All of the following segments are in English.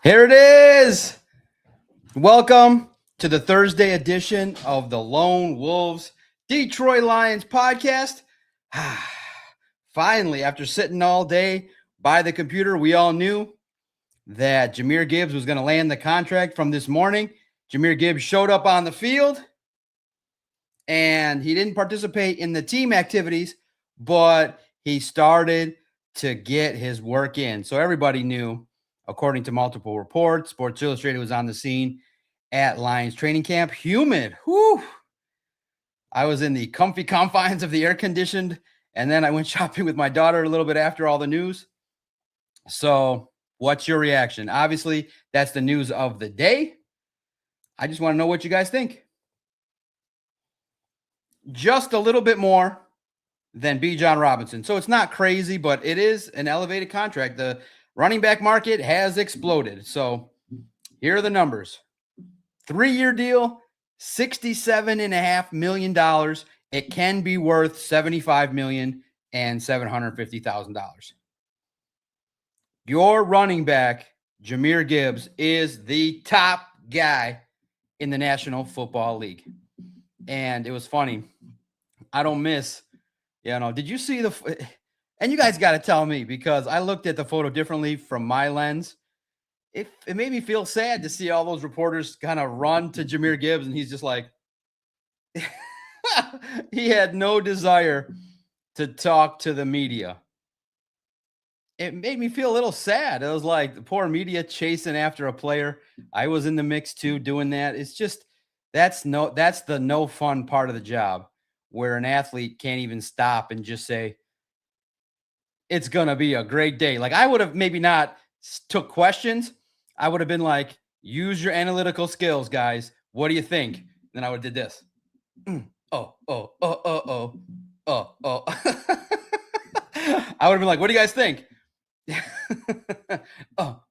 Here it is. Welcome to the Thursday edition of the Lone Wolves Detroit Lions podcast. Finally, after sitting all day by the computer, we all knew that Jahmyr Gibbs was going to land the contract from this morning. Jahmyr Gibbs showed up on the field, and he didn't participate in the team activities, but he started to get his work in. So everybody knew, according to multiple reports, Sports Illustrated was on the scene at Lions training camp. Humid. Whew. I was in the comfy confines of the air conditioned, and then I went shopping with my daughter a little bit after all the news. So what's your reaction? Obviously, that's the news of the day. I just want to know what you guys think. Just a little bit more than Bijan Robinson. So it's not crazy, but it is an elevated contract. The running back market has exploded. So here are the numbers. 3-year deal, $67.5 million. It can be worth $75,750,000. Your running back, Jahmyr Gibbs, is the top guy in the National Football League. And it was funny. I don't miss, did you see and you guys got to tell me, because I looked at the photo differently from my lens. It made me feel sad to see all those reporters kind of run to Jahmyr Gibbs, and he's just like, he had no desire to talk to the media. It made me feel a little sad. It was like the poor media chasing after a player. I was in the mix too, doing that. It's just, that's the no fun part of the job, where an athlete can't even stop and just say, it's going to be a great day. Like, I would have maybe not took questions. I would have been like, use your analytical skills, guys. What do you think? Then I would have did this. I would have been like, what do you guys think? So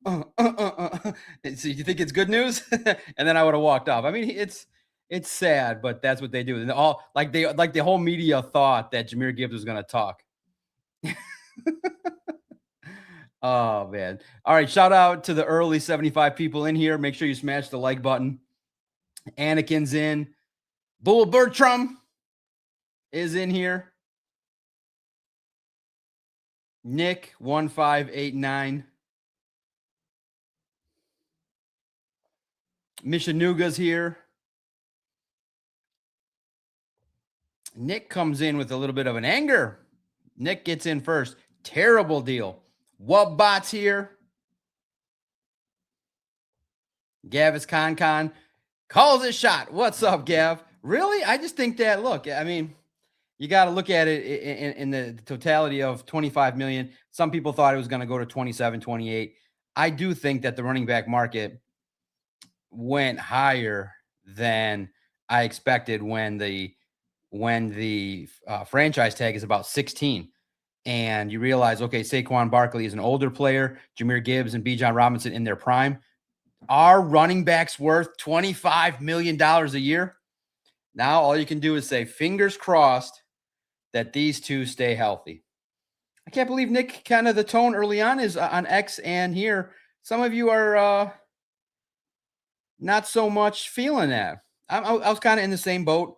you think it's good news? And then I would have walked off. I mean, it's sad, but that's what they do. And all the whole media thought that Jahmyr Gibbs was going to talk. Oh, man. All right. Shout out to the early 75 people in here. Make sure you smash the like button. Anakin's in. Bull Bertram is in here. Nick 1589. Mishanuga's here. Nick comes in with a little bit of an anger. Nick gets in first. Terrible deal. Wubbot's here. Gavis Con calls it shot. What's up, Gav? Really? I just think that, look, I mean, you got to look at it in the totality of $25 million. Some people thought it was going to go to 27, 28. I do think that the running back market went higher than I expected when the franchise tag is about 16. And you realize, okay, Saquon Barkley is an older player, Jahmyr Gibbs and Bijan Robinson in their prime. Are running backs worth $25 million a year? Now all you can do is say, fingers crossed that these two stay healthy. I can't believe, Nick, kind of the tone early on is on X and here. Some of you are not so much feeling that. I was kind of in the same boat,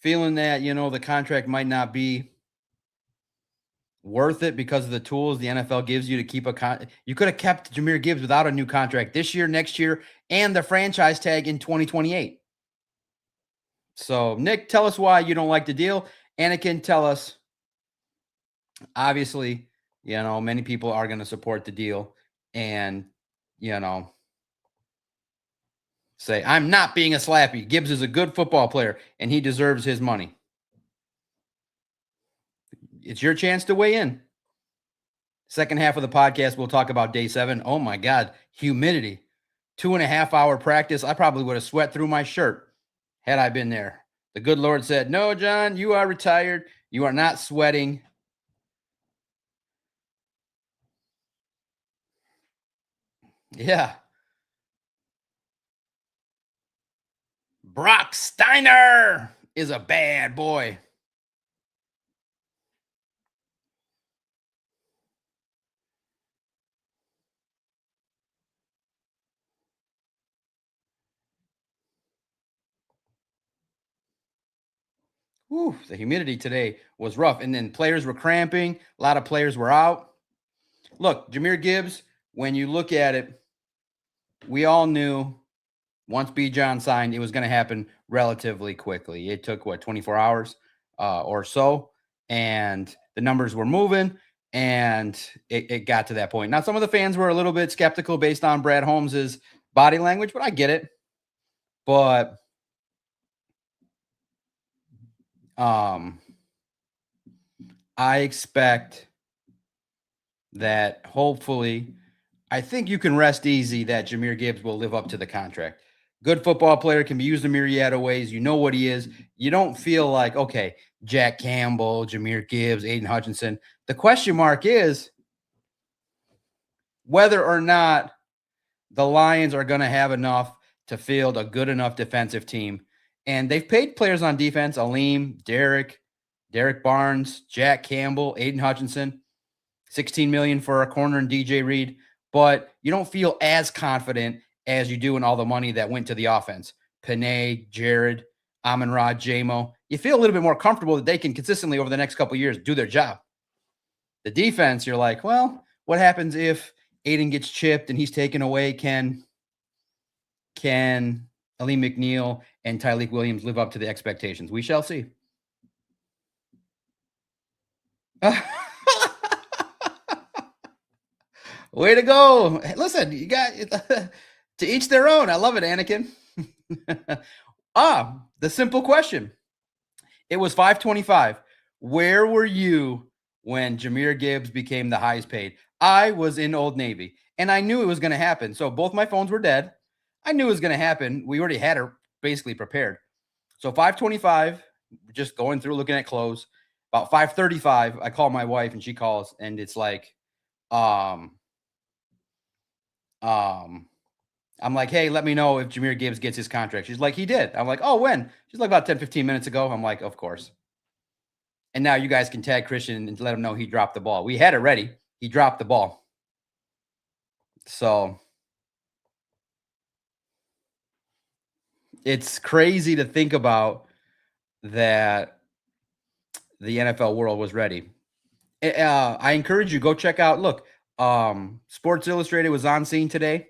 feeling that, the contract might not be worth it because of the tools the NFL gives you to keep you could have kept Jahmyr Gibbs without a new contract this year, next year, and the franchise tag in 2028. So, Nick, tell us why you don't like the deal. Anakin, tell us. Obviously, many people are going to support the deal and, say, I'm not being a slappy. Gibbs is a good football player and he deserves his money. It's your chance to weigh in. Second half of the podcast, we'll talk about day 7. Oh my God, humidity. 2.5 hour practice. I probably would have sweat through my shirt had I been there. The good Lord said, no, John, you are retired. You are not sweating. Yeah. Brock Steiner is a bad boy. Whew, the humidity today was rough. And then players were cramping. A lot of players were out. Look, Jahmyr Gibbs, when you look at it, we all knew once Bijan signed, it was going to happen relatively quickly. It took, 24 hours or so. And the numbers were moving. And it got to that point. Now, some of the fans were a little bit skeptical based on Brad Holmes's body language, but I get it. But I expect that hopefully, I think you can rest easy that Jahmyr Gibbs will live up to the contract. Good football player, can be used a myriad of ways. You know what he is. You don't feel like, okay, Jack Campbell, Jahmyr Gibbs, Aiden Hutchinson. The question mark is whether or not the Lions are going to have enough to field a good enough defensive team. And they've paid players on defense, Aleem, Derek Barnes, Jack Campbell, Aiden Hutchinson, $16 million for a corner and DJ Reed. But you don't feel as confident as you do in all the money that went to the offense. Panay, Jared, Amon-Ra, Jamo. You feel a little bit more comfortable that they can consistently over the next couple of years do their job. The defense, you're like, well, what happens if Aiden gets chipped and he's taken away? Can Aleem McNeil and Tyleik Williams live up to the expectations? We shall see. Way to go. Listen, you got to each their own. I love it, Anakin. The simple question. It was 525. Where were you when Jahmyr Gibbs became the highest paid? I was in Old Navy, and I knew it was going to happen. So both my phones were dead. I knew it was going to happen. We already had her basically prepared. So 525, just going through looking at clothes. About 535, I call my wife, and she calls, and it's like, I'm like, hey, let me know if Jahmyr Gibbs gets his contract. She's like, he did. I'm like, oh, when? She's like, about 10, 15 minutes ago. I'm like, of course. And now you guys can tag Christian and let him know he dropped the ball. We had it ready. He dropped the ball. So it's crazy to think about that the NFL world was ready. I encourage you, go check out, look, Sports Illustrated was on scene today.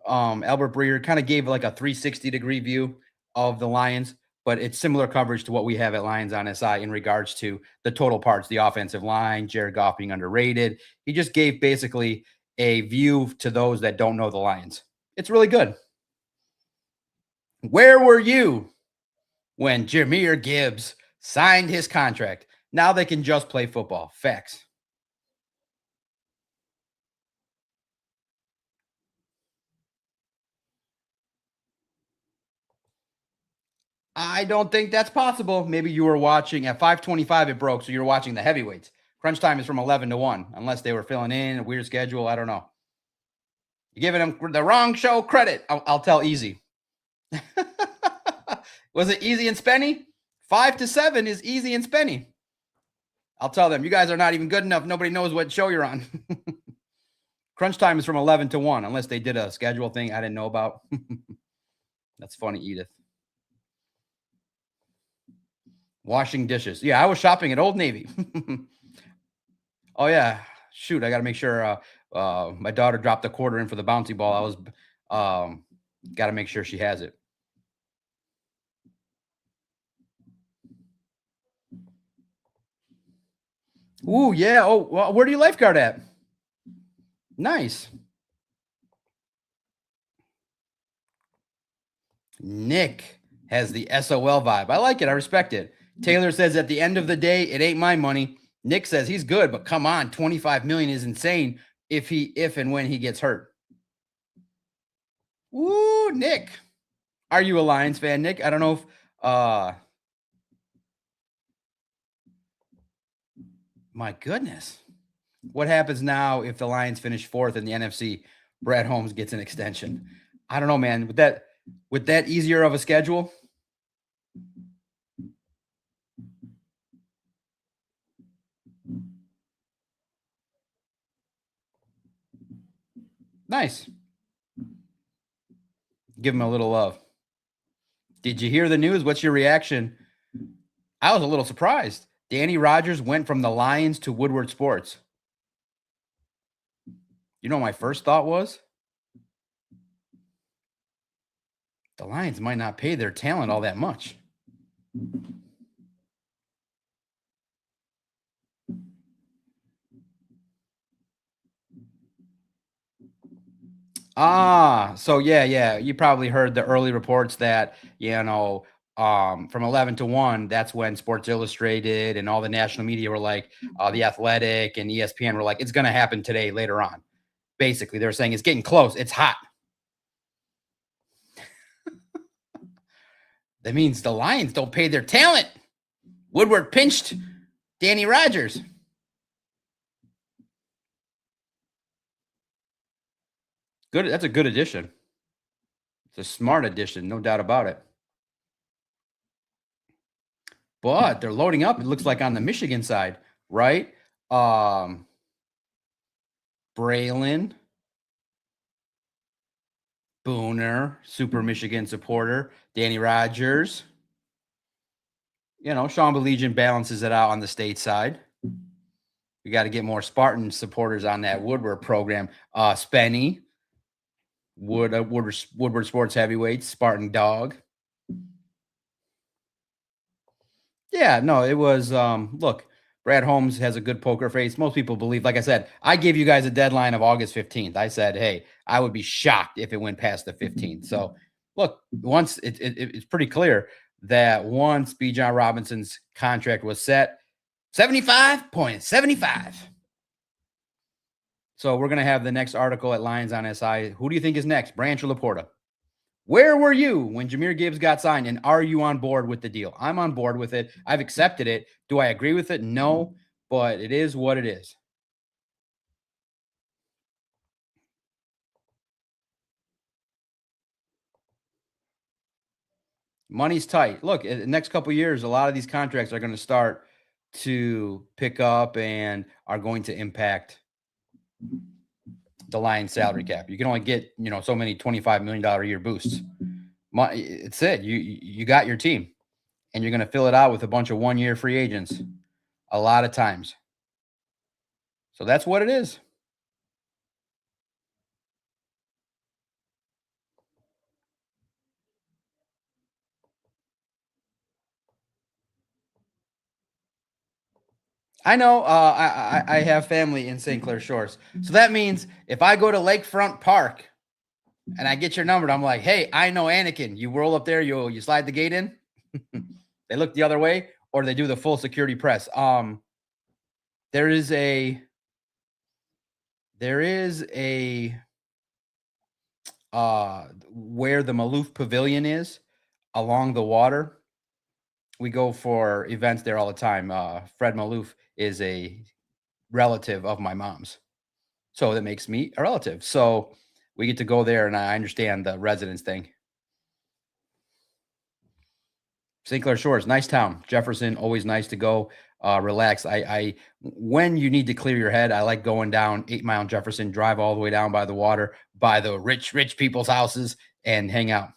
Albert Breer kind of gave like a 360-degree view of the Lions, but it's similar coverage to what we have at Lions on SI in regards to the total parts, the offensive line, Jared Goff being underrated. He just gave basically a view to those that don't know the Lions. It's really good. Where were you when Jahmyr Gibbs signed his contract? Now they can just play football. Facts. I don't think that's possible. Maybe you were watching at 525, it broke, so you're watching the heavyweights. Crunch time is from 11 to 1, unless they were filling in a weird schedule. I don't know. You're giving them the wrong show credit. I'll tell Easy. Was it Easy and Spenny? 5 to 7 is Easy and Spenny. I'll tell them, you guys are not even good enough. Nobody knows what show you're on. Crunch time is from 11 to 1, unless they did a schedule thing I didn't know about. That's funny, Edith. Washing dishes. Yeah, I was shopping at Old Navy. Oh, yeah. Shoot, I got to make sure my daughter dropped a quarter in for the bouncy ball. I was got to make sure she has it. Ooh, yeah. Oh, well, where do you lifeguard at? Nice. Nick has the SOL vibe. I like it. I respect it. Taylor says at the end of the day, it ain't my money. Nick says he's good, but come on, 25 million is insane if and when he gets hurt. Ooh, Nick. Are you a Lions fan, Nick? I don't know if my goodness. What happens now if the Lions finish fourth in the NFC? Brad Holmes gets an extension. I don't know, man. With that easier of a schedule. Nice. Give him a little love. Did you hear the news? What's your reaction I was a little surprised. Danny Rogers went from the Lions to Woodward Sports. You know what my first thought was? The Lions might not pay their talent all that much. So yeah. You probably heard the early reports that, from 11 to 1, that's when Sports Illustrated and all the national media were like, The Athletic and ESPN were like, it's going to happen today, later on. Basically, they're saying it's getting close. It's hot. That means the Lions don't pay their talent. Woodward pinched Danny Rogers. Good. That's a good addition. It's a smart addition, no doubt about it. But they're loading up, it looks like, on the Michigan side, right? Braylon, Booner, super Michigan supporter, Danny Rogers. Sean Belegian balances it out on the state side. We got to get more Spartan supporters on that Woodward program. Spenny, Woodward Sports Heavyweights, Spartan Dog. Yeah, no, it was, look, Brad Holmes has a good poker face. Most people believe, like I said, I gave you guys a deadline of August 15th. I said, hey, I would be shocked if it went past the 15th. So, look, once it's pretty clear that once B. John Robinson's contract was set, 75.75. So we're going to have the next article at Lions on SI. Who do you think is next, Branch or Laporta? Where were you when Jahmyr Gibbs got signed, and are you on board with the deal? I'm on board with it. I've accepted it. Do I agree with it? No, but it is what it is. Money's tight. Look, in the next couple of years, a lot of these contracts are going to start to pick up and are going to impact the Lions salary cap. You can only get, so many $25 million a year boosts. It's it. You got your team, and you're going to fill it out with a bunch of 1-year free agents a lot of times. So that's what it is. I know. I have family in St. Clair Shores, so that means if I go to Lakefront Park and I get your number, I'm like, hey, I know Anakin. You roll up there, you slide the gate in. They look the other way, or they do the full security press. There is a where the Maloof Pavilion is along the water. We go for events there all the time. Fred Maloof is a relative of my mom's. So that makes me a relative. So we get to go there, and I understand the residence thing. St. Clair Shores, nice town. Jefferson, always nice to go relax. I when you need to clear your head, I like going down 8 Mile Jefferson, drive all the way down by the water, by the rich people's houses, and hang out.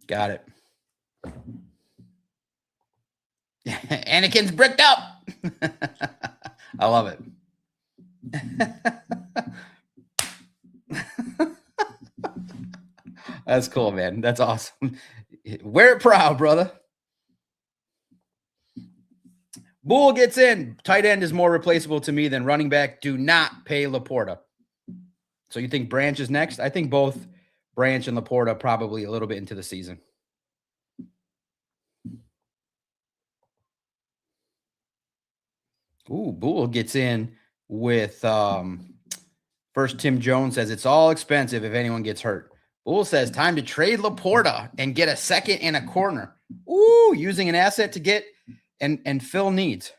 Got it. Anakin's bricked up. I love it. That's cool, man. That's awesome. Wear it proud, brother. Bull gets in. Tight end is more replaceable to me than running back. Do not pay Laporta. So you think Branch is next? I think both Branch and Laporta probably a little bit into the season. Ooh, Bull gets in with first. Tim Jones says it's all expensive if anyone gets hurt. Bull says time to trade Laporta and get a second and a corner. Ooh, using an asset to get and fill needs.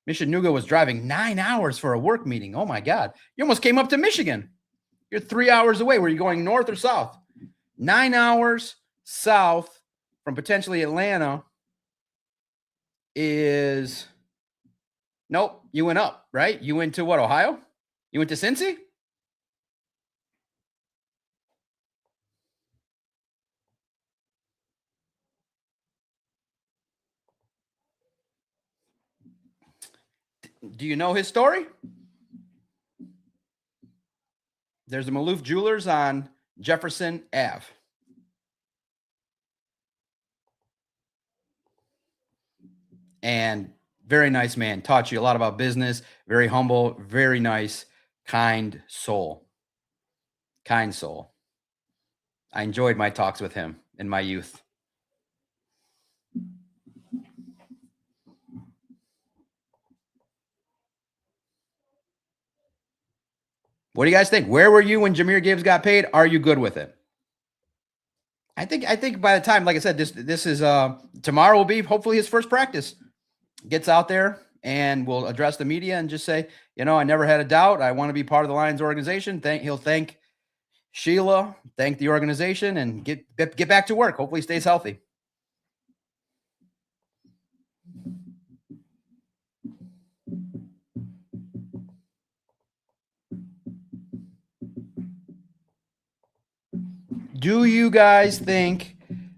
Michinuga was driving 9 hours for a work meeting. Oh my God. You almost came up to Michigan. You're 3 hours away. Were you going north or south? 9 hours south from potentially Atlanta is... Nope, you went up, right? You went to what, Ohio? You went to Cincy? Do you know his story? There's a Maloof Jewelers on Jefferson Ave. And very nice man. Taught you a lot about business. Very humble, very nice, kind soul. Kind soul. I enjoyed my talks with him in my youth. What do you guys think? Where were you when Jahmyr Gibbs got paid? Are you good with it? I think by the time, like I said, this is tomorrow will be hopefully his first practice. Gets out there and will address the media and just say, I never had a doubt. I want to be part of the Lions organization. He'll thank Sheila, thank the organization, and get back to work. Hopefully, he stays healthy. Do you guys think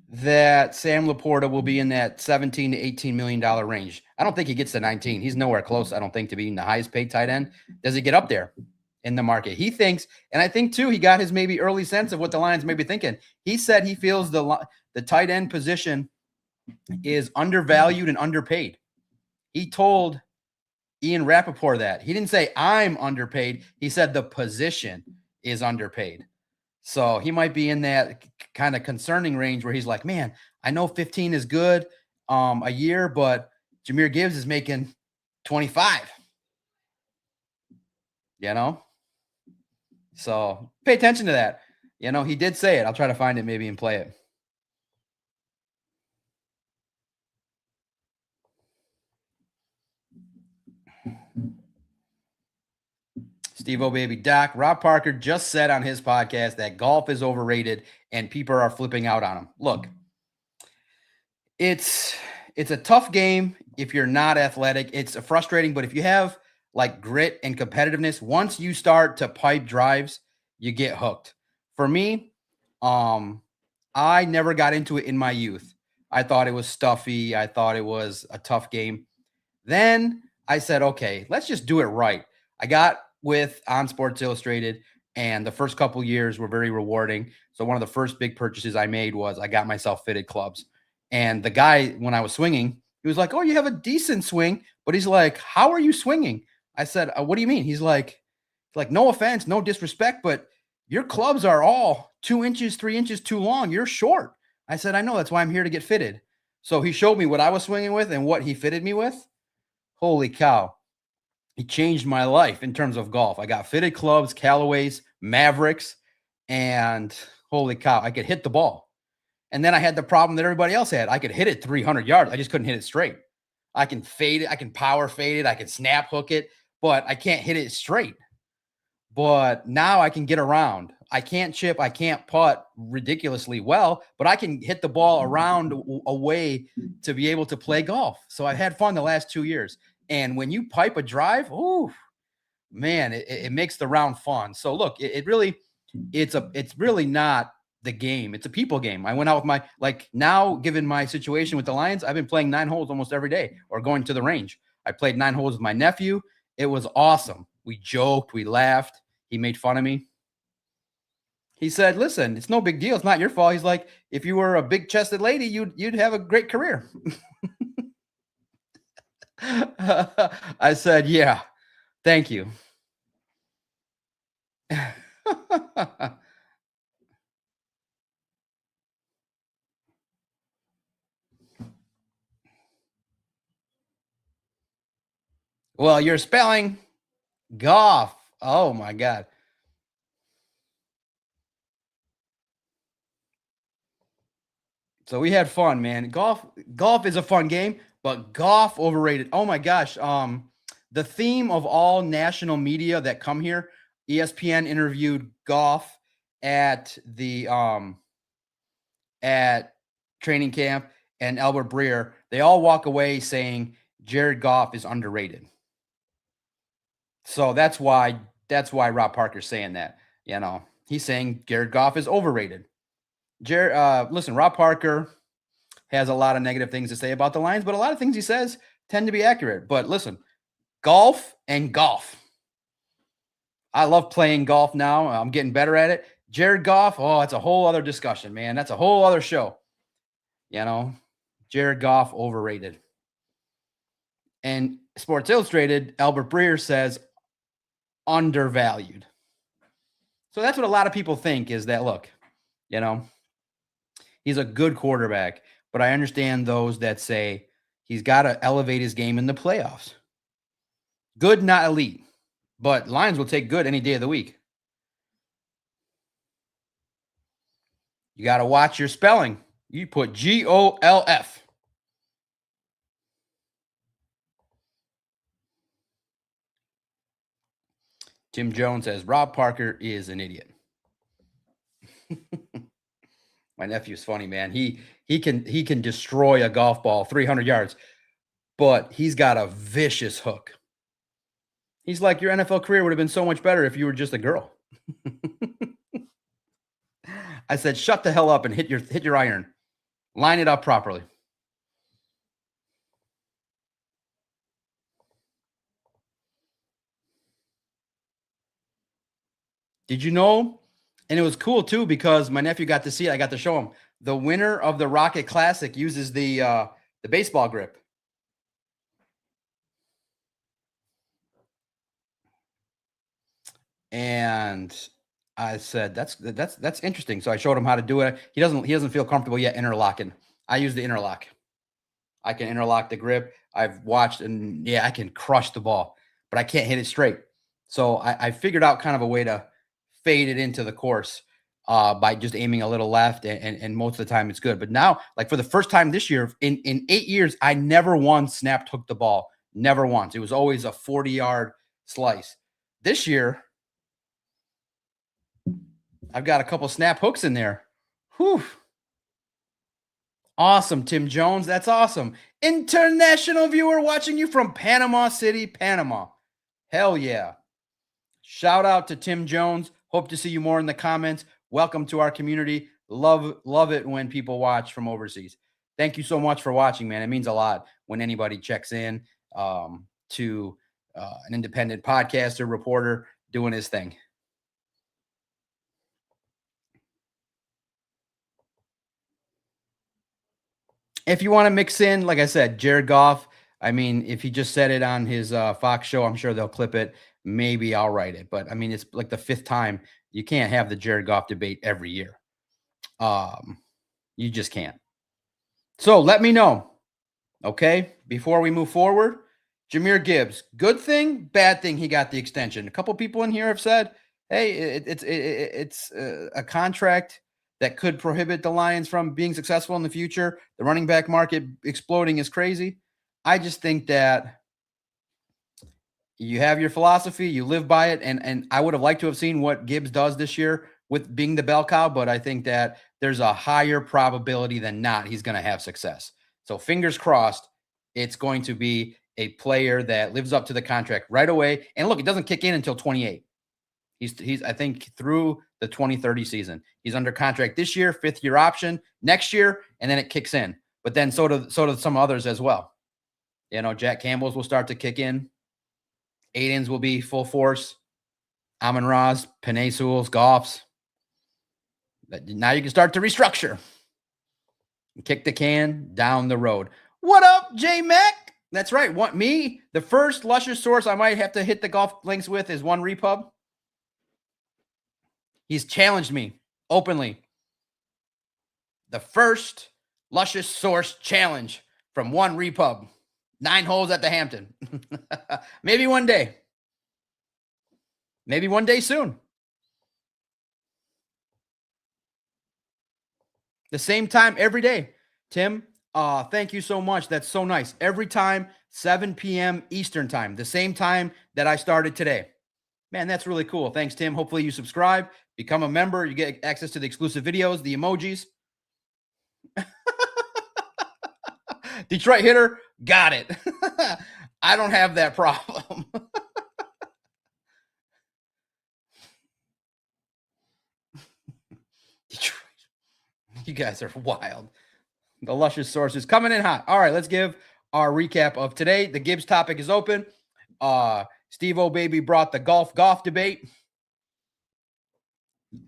that Sam Laporta will be in that $17 to $18 million range? I don't think he gets to 19. He's nowhere close, I don't think, to being the highest paid tight end. Does he get up there in the market? He thinks, and I think too, he got his maybe early sense of what the Lions may be thinking. He said he feels the tight end position is undervalued and underpaid. He told Ian Rappaport that. He didn't say I'm underpaid. He said the position is underpaid. So he might be in that kind of concerning range where he's like, man, I know 15 is good a year, but Jahmyr Gibbs is making 25. So pay attention to that. He did say it. I'll try to find it maybe and play it. Steve-O baby. Doc, Rob Parker just said on his podcast that golf is overrated and people are flipping out on him. Look, it's a tough game if you're not athletic. It's frustrating, but if you have like grit and competitiveness, once you start to pipe drives, you get hooked. For me, I never got into it in my youth. I thought it was stuffy. I thought it was a tough game. Then I said, okay, let's just do it right. I got with On Sports Illustrated, and the first couple years were very rewarding. So one of the first big purchases I made was I got myself fitted clubs. And the guy, when I was swinging, he was like, oh, you have a decent swing. But he's like, how are you swinging? I said, what do you mean? He's like, no offense, no disrespect, but your clubs are all 2 inches, 3 inches too long. You're short. I said, I know. That's why I'm here to get fitted. So he showed me what I was swinging with and what he fitted me with. Holy cow. He changed my life in terms of golf. I got fitted clubs, Callaways, Mavericks, and holy cow, I could hit the ball. And then I had the problem that everybody else had. I could hit it 300 yards. I just couldn't hit it straight. I can fade it. I can power fade it. I can snap hook it, but I can't hit it straight. But now I can get around. I can't chip. I can't putt ridiculously well, but I can hit the ball around a way to be able to play golf. So I've had fun the last 2 years. And when you pipe a drive, oh man, it makes the round fun. So look, it's really not the game. It's a people game. I went out with now, given my situation with the Lions, I've been playing 9 holes almost every day or going to the range. I played 9 holes with my nephew. It was awesome. We joked, we laughed. He made fun of me. He said, listen, it's no big deal. It's not your fault. He's like, if you were a big chested lady, you'd have a great career. I said, yeah, thank you. Well, you're spelling golf. Oh my God. So we had fun, man. Golf is a fun game, but golf overrated. Oh my gosh. The theme of all national media that come here, ESPN interviewed golf at the at training camp, and Albert Breer. They all walk away saying Jared Goff is underrated. So that's why Rob Parker's saying that. He's saying Jared Goff is overrated. Listen, Rob Parker has a lot of negative things to say about the Lions, but a lot of things he says tend to be accurate. But listen, golf and golf. I love playing golf now. I'm getting better at it. Jared Goff, oh, that's a whole other discussion, man. That's a whole other show. You know, Jared Goff overrated. And Sports Illustrated, Albert Breer says undervalued. So that's what a lot of people think is that, look, you know, he's a good quarterback, but I understand those that say he's got to elevate his game in the playoffs. Good, not elite, but Lions will take good any day of the week. You got to watch your spelling. You put Golf. Tim Jones says Rob Parker is an idiot. My nephew's funny, man. He can destroy a golf ball 300 yards, but he's got a vicious hook. He's like, your NFL career would have been so much better if you were just a girl. I said, shut the hell up and hit your iron. Line it up properly. Did you know? And it was cool too because my nephew got to see it. I got to show him. The winner of the Rocket Classic uses the baseball grip. And I said, that's interesting. So I showed him how to do it. He doesn't feel comfortable yet interlocking. I use the interlock. I can interlock the grip. I've watched and yeah, I can crush the ball, but I can't hit it straight. So I figured out kind of a way to fade it into the course by just aiming a little left, and most of the time it's good. But now, like for the first time this year, in 8 years, I never once snap hooked the ball. Never once. It was always a 40-yard slice. This year, I've got a couple snap hooks in there. Whew. Awesome, Tim Jones. That's awesome. International viewer watching you from Panama City, Panama. Hell yeah. Shout out to Tim Jones. Hope to see you more in the comments. Welcome to our community. Love it when people watch from overseas. Thank you so much for watching, man. It means a lot when anybody checks in to an independent podcaster, reporter doing his thing. If you want to mix in, like I said, Jared Goff, I mean, if he just said it on his Fox show, I'm sure they'll clip it. Maybe I'll write it. But I mean, it's like the 5th time. You can't have the Jared Goff debate every year. You just can't. So let me know, okay, before we move forward. Jahmyr Gibbs, good thing, bad thing he got the extension. A couple people in here have said, hey, it's a contract that could prohibit the Lions from being successful in the future. The running back market exploding is crazy. I just think that you have your philosophy, you live by it, and I would have liked to have seen what Gibbs does this year with being the bell cow, but I think that there's a higher probability than not he's going to have success. So fingers crossed, it's going to be a player that lives up to the contract right away. And look, it doesn't kick in until 28. He's I think through the 2030 season. He's under contract this year, 5th-year option next year, and then it kicks in. But then so do some others as well. You know, Jack Campbell's will start to kick in. Aiden's will be full force. Amon-Ra's, Penei Sewell's, Goff's. Now you can start to restructure. Kick the can down the road. What up, J Mac? That's right. Want me? The first luscious source I might have to hit the golf links with is One Repub. He's challenged me openly. The first luscious source challenge from One Repub. 9 holes at the Hampton. Maybe one day. Maybe one day soon. The same time every day. Tim, thank you so much. That's so nice. Every time, 7 p.m. Eastern time, the same time that I started today. Man, that's really cool. Thanks, Tim. Hopefully you subscribe, become a member. You get access to the exclusive videos, the emojis. Detroit hitter, got it. I don't have that problem. Detroit. You guys are wild. The luscious sources coming in hot. All right, let's give our recap of today. The Gibbs topic is open. Steve-O Baby brought the golf debate.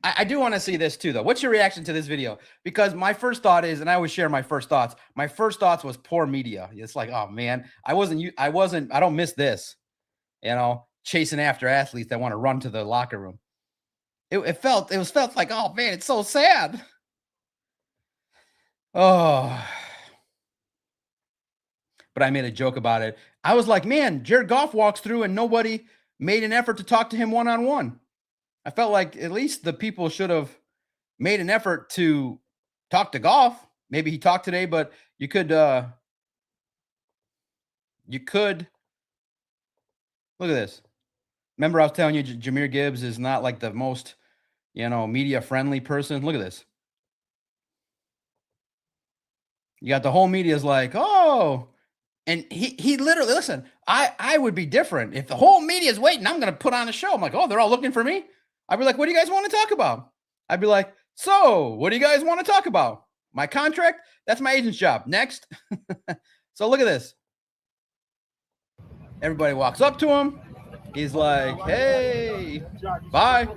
I do want to see this too, though. What's your reaction to this video? Because my first thought is, and I always share my first thoughts. My first thoughts was poor media. It's like, oh man, I don't miss this. Chasing after athletes that want to run to the locker room. It felt like, oh man, it's so sad. Oh, but I made a joke about it. I was like, man, Jared Goff walks through and nobody made an effort to talk to him one-on-one. I felt like at least the people should have made an effort to talk to Goff. Maybe he talked today, but you could look at this. Remember I was telling you Jahmyr Gibbs is not like the most, media friendly person. Look at this. You got the whole media's like, oh, and he literally, listen, I would be different. If the whole media is waiting, I'm going to put on a show. I'm like, oh, they're all looking for me. I'd be like, what do you guys want to talk about? I'd be like, so what do you guys want to talk about? My contract? That's my agent's job. Next. So look at this. Everybody walks up to him. He's like, hey, bye.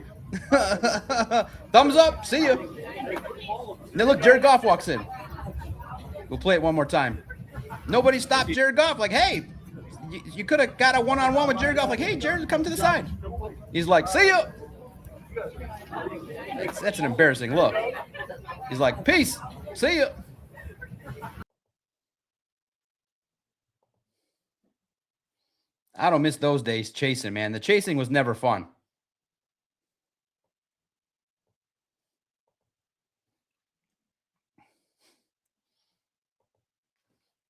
Thumbs up. See you. And then look, Jared Goff walks in. We'll play it one more time. Nobody stopped Jared Goff. Like, hey, you could have got a one-on-one with Jared Goff. Like, hey, Jared, come to the side. He's like, see you. That's an embarrassing look. He's like, peace. See you. I don't miss those days chasing, man. The chasing was never fun.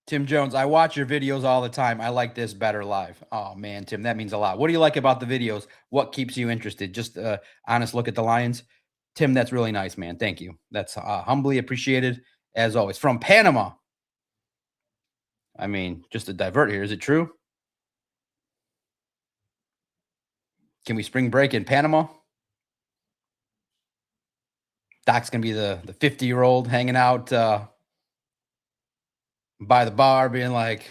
Tim Jones, I watch your videos all the time. I like this better live. Oh, man, Tim, that means a lot. What do you like about the videos? What keeps you interested? Just honest look at the Lions. Tim, that's really nice, man. Thank you. That's humbly appreciated, as always. From Panama. I mean, just to divert here, is it true? Can we spring break in Panama? Doc's going to be the 50-year-old hanging out by the bar being like,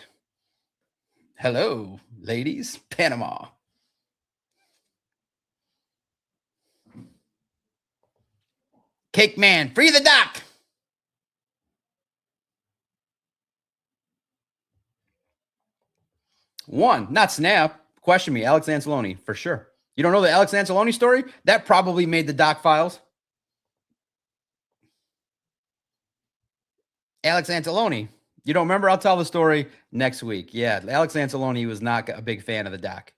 hello, ladies, Panama. Cake man, free the Doc. One, not Snap. Question me, Alex Anzalone, for sure. You don't know the Alex Anzalone story? That probably made the Doc files. Alex Anzalone. You don't remember? I'll tell the story next week. Yeah, Alex Anzalone was not a big fan of the Doc.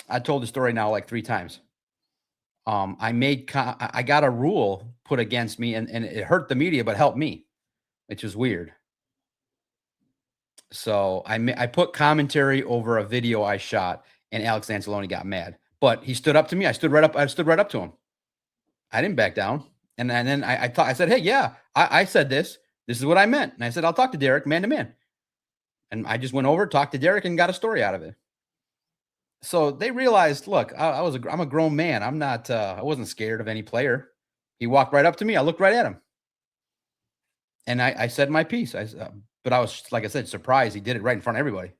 I told the story now like 3 times. I got a rule put against me, and it hurt the media, but helped me, which is weird. So I put commentary over a video I shot, and Alex Anzalone got mad. But he stood up to me. I stood right up to him. I didn't back down. And then I said, hey, yeah, I said this. This is what I meant. And I said, I'll talk to Derek man to man. And I just went over, talked to Derek, and got a story out of it. So they realized, look, I'm a grown man. I'm not, I wasn't scared of any player. He walked right up to me. I looked right at him. And I said my piece. But I was, like I said, surprised he did it right in front of everybody.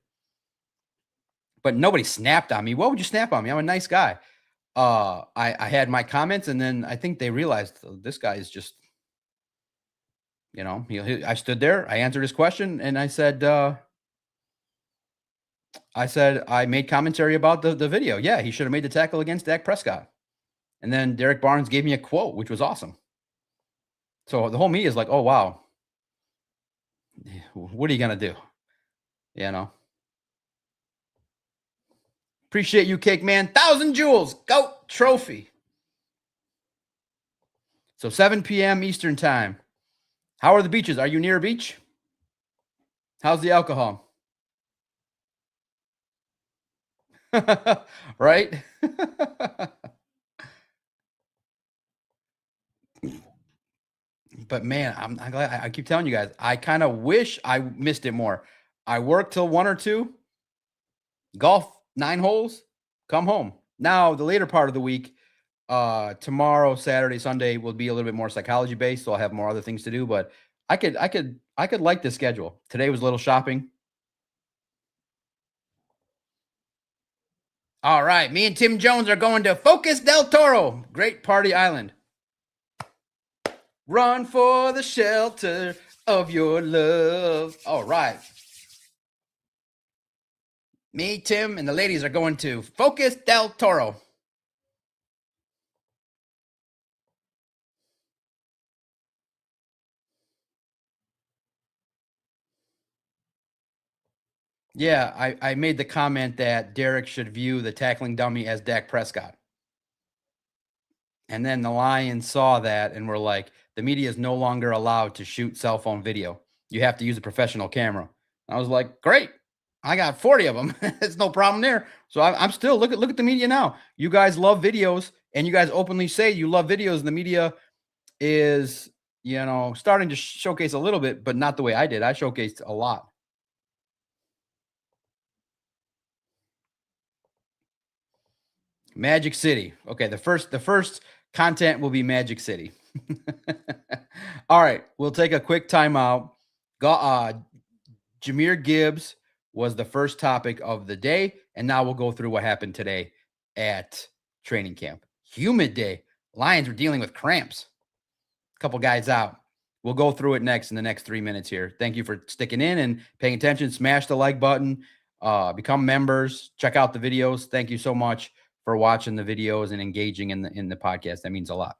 But nobody snapped on me. Why would you snap on me? I'm a nice guy. I had my comments, and then I think they realized this guy is just, I stood there. I answered his question, and I said I made commentary about the video. Yeah, he should have made the tackle against Dak Prescott. And then Derek Barnes gave me a quote, which was awesome. So the whole media is like, oh, wow. What are you going to do? Appreciate you, Cake Man. 1,000 jewels. Goat trophy. So 7 p.m. Eastern time. How are the beaches? Are you near a beach? How's the alcohol? Right? But man, I'm glad. I keep telling you guys, I kind of wish I missed it more. I work till 1 or 2, golf 9 holes, come home. Now the later part of the week, tomorrow, Saturday, Sunday will be a little bit more psychology based, so I'll have more other things to do. But I could like this schedule. Today was a little shopping. All right. Me and Tim Jones are going to Focus del Toro, Great Party Island. Run for the shelter of your love. All right. Me, Tim, and the ladies are going to Focus del Toro. Yeah, I made the comment that Derek should view the tackling dummy as Dak Prescott. And then the Lions saw that and were like, the media is no longer allowed to shoot cell phone video. You have to use a professional camera. I was like, great. I got 40 of them. It's no problem there. So I'm still look at the media now. You guys love videos, and you guys openly say you love videos. And the media is, starting to showcase a little bit, but not the way I did. I showcased a lot. Magic City. Okay, the first content will be Magic City. All right, we'll take a quick timeout. Jahmyr Gibbs was the first topic of the day, and now we'll go through what happened today at training camp. Humid day. Lions were dealing with cramps. A couple guys out. We'll go through it next in the next 3 minutes here. Thank you for sticking in and paying attention. Smash the like button. Become members. Check out the videos. Thank you so much for watching the videos and engaging in the podcast. That means a lot.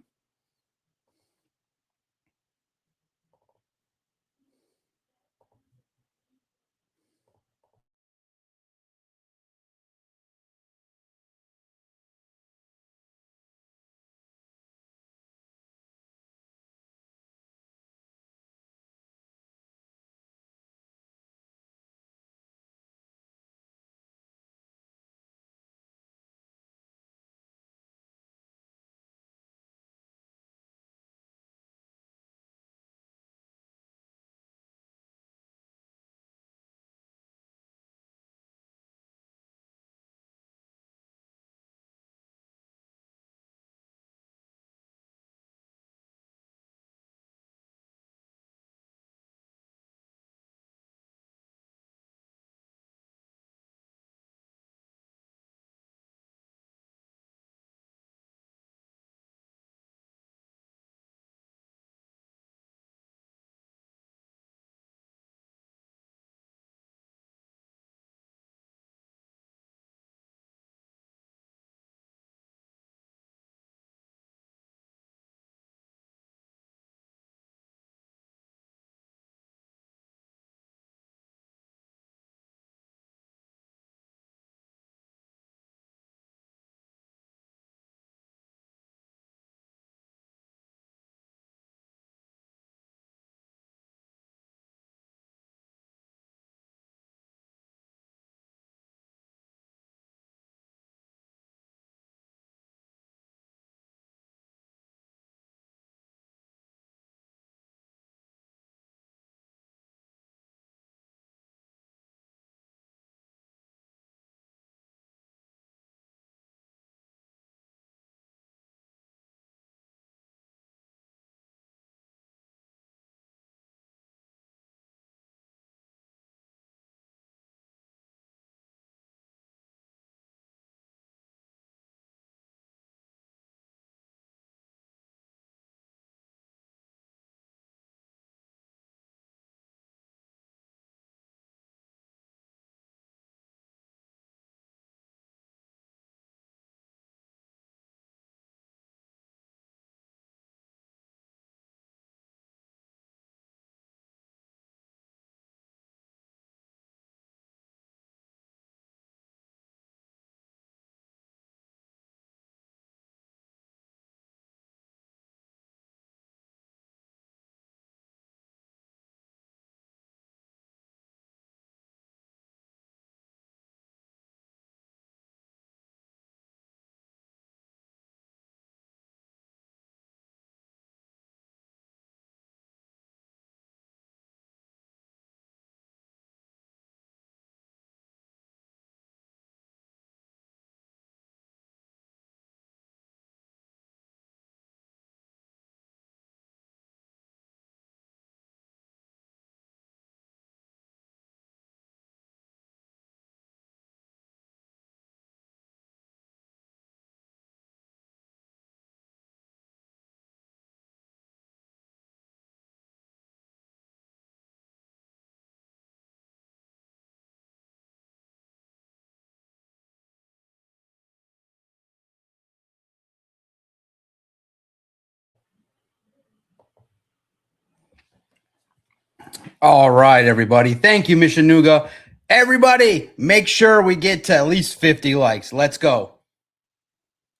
All right, everybody. Thank you, Mishanuga. Everybody, make sure we get to at least 50 likes. Let's go.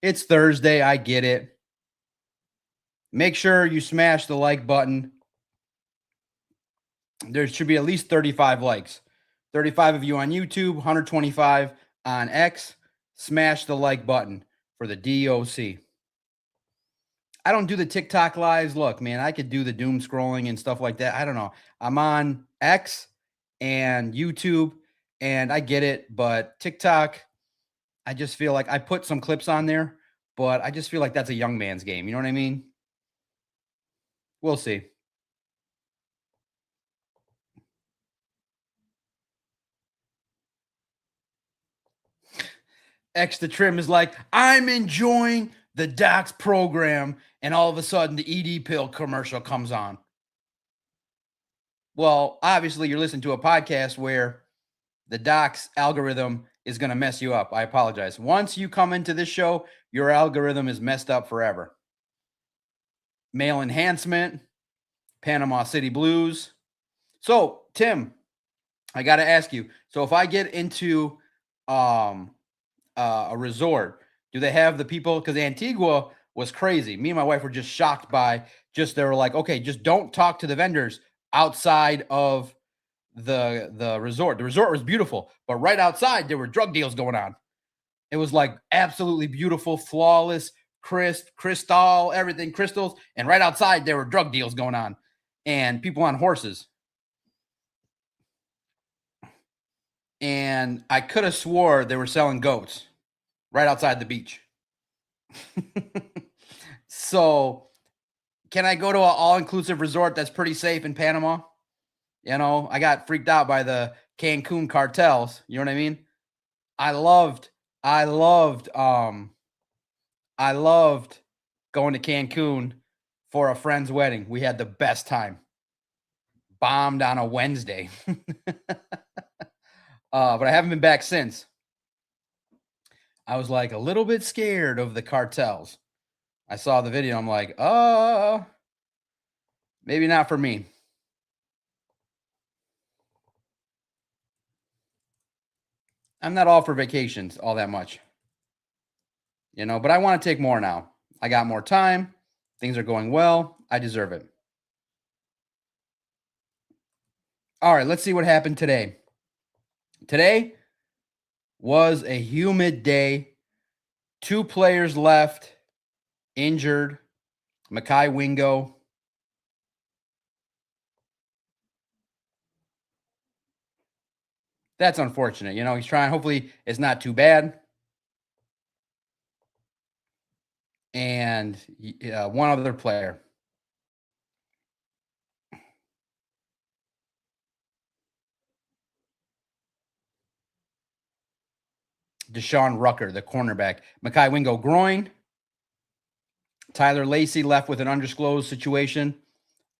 It's Thursday. I get it. Make sure you smash the like button. There should be at least 35 likes. 35 of you on YouTube, 125 on X. Smash the like button for the DOC. I don't do the TikTok lives. Look, man, I could do the doom scrolling and stuff like that. I don't know. I'm on X and YouTube, and I get it, but TikTok, I just feel like I put some clips on there, but I just feel like that's a young man's game. You know what I mean? We'll see. Extra Trim is like, I'm enjoying the Docs program, and all of a sudden the ED pill commercial comes on. Well, obviously you're listening to a podcast where the Docs algorithm is going to mess you up. I apologize. Once you come into this show, your algorithm is messed up forever. Male enhancement, Panama City Blues. So, Tim, I got to ask you. So, if I get into a resort, do they have the people? Because Antigua was crazy. Me and my wife were just shocked by they were like, okay, just don't talk to the vendors outside of the resort. The resort was beautiful, but right outside there were drug deals going on. It was like absolutely beautiful, flawless, crystals, and right outside there were drug deals going on and people on horses. And I could have swore they were selling goats right outside the beach. So, can I go to an all-inclusive resort that's pretty safe in Panama? You know, I got freaked out by the Cancun cartels. You know what I mean? I loved going to Cancun for a friend's wedding. We had the best time. Bombed on a Wednesday. But I haven't been back since. I was like a little bit scared of the cartels. I saw the video. I'm like, maybe not for me. I'm not all for vacations all that much, you know, but I want to take more now. I got more time. Things are going well. I deserve it. All right, let's see what happened today. Today was a humid day. 2 players left, injured. Mekhi Wingo. That's unfortunate. You know, he's trying. Hopefully, it's not too bad. And one other player. Deshaun Rucker, the cornerback. Mekhi Wingo, groin. Tyler Lacey left with an undisclosed situation.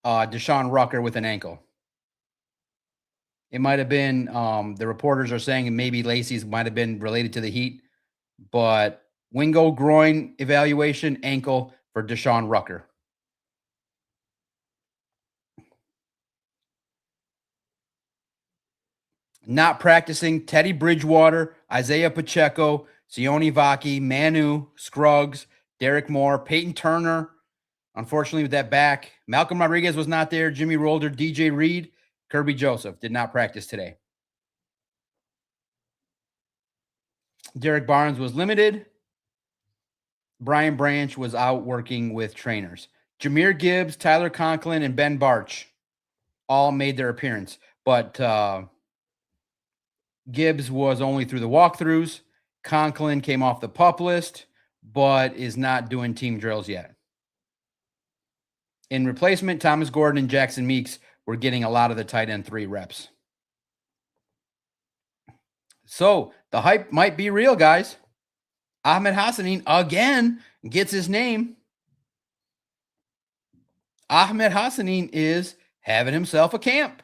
Deshaun Rucker with an ankle. It might have been, the reporters are saying maybe Lacey's might have been related to the heat, but Wingo groin evaluation, ankle for Deshaun Rucker. Not practicing, Teddy Bridgewater, Isaiah Pacheco, Sione Vaki, Manu, Scruggs, Derek Moore, Peyton Turner. Unfortunately, with that back, Malcolm Rodriguez was not there. Jimmy Rolder, DJ Reed, Kirby Joseph did not practice today. Derek Barnes was limited. Brian Branch was out working with trainers. Jahmyr Gibbs, Tyler Conklin, and Ben Barch all made their appearance, but Gibbs was only through the walkthroughs. Conklin came off the PUP list, but is not doing team drills yet. In replacement, Thomas Gordon and Jackson Meeks were getting a lot of the tight end 3 reps. So the hype might be real, guys. Ahmed Hassanin again gets his name. Ahmed Hassanin is having himself a camp.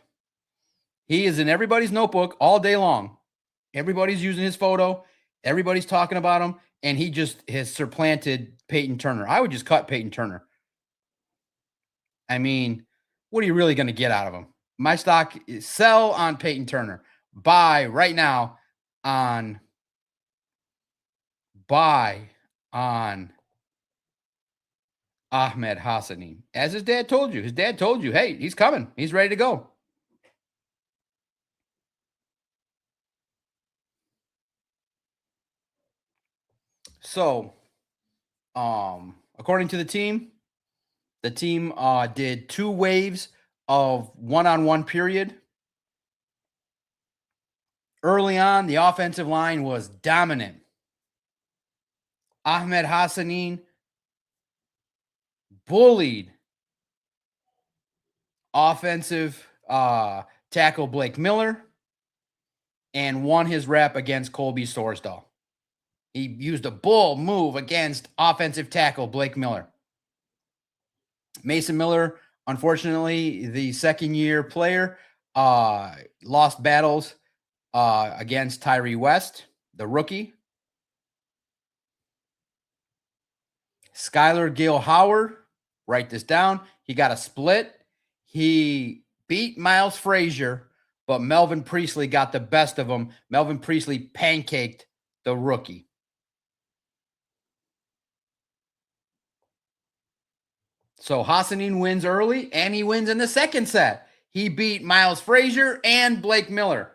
He is in everybody's notebook all day long. Everybody's using his photo. Everybody's talking about him. And he just has supplanted Peyton Turner. I would just cut Peyton Turner. I mean, what are you really going to get out of him? My stock is sell on Peyton Turner. Buy right now on buy on Ahmed Hassanin. As his dad told you. His dad told you, hey, he's coming. He's ready to go. So, according to the team did 2 waves of one-on-one period. Early on, the offensive line was dominant. Ahmed Hassanin bullied offensive tackle Blake Miller and won his rep against Colby Sorsdahl. He used a bull move against offensive tackle Blake Miller. Mason Miller, unfortunately, the second-year player, lost battles against Tyree West, the rookie. Skylar Gill Howard, write this down. He got a split. He beat Miles Frazier, but Melvin Priestley got the best of him. Melvin Priestley pancaked the rookie. So Hassanin wins early, and he wins in the second set. He beat Miles Frazier and Blake Miller.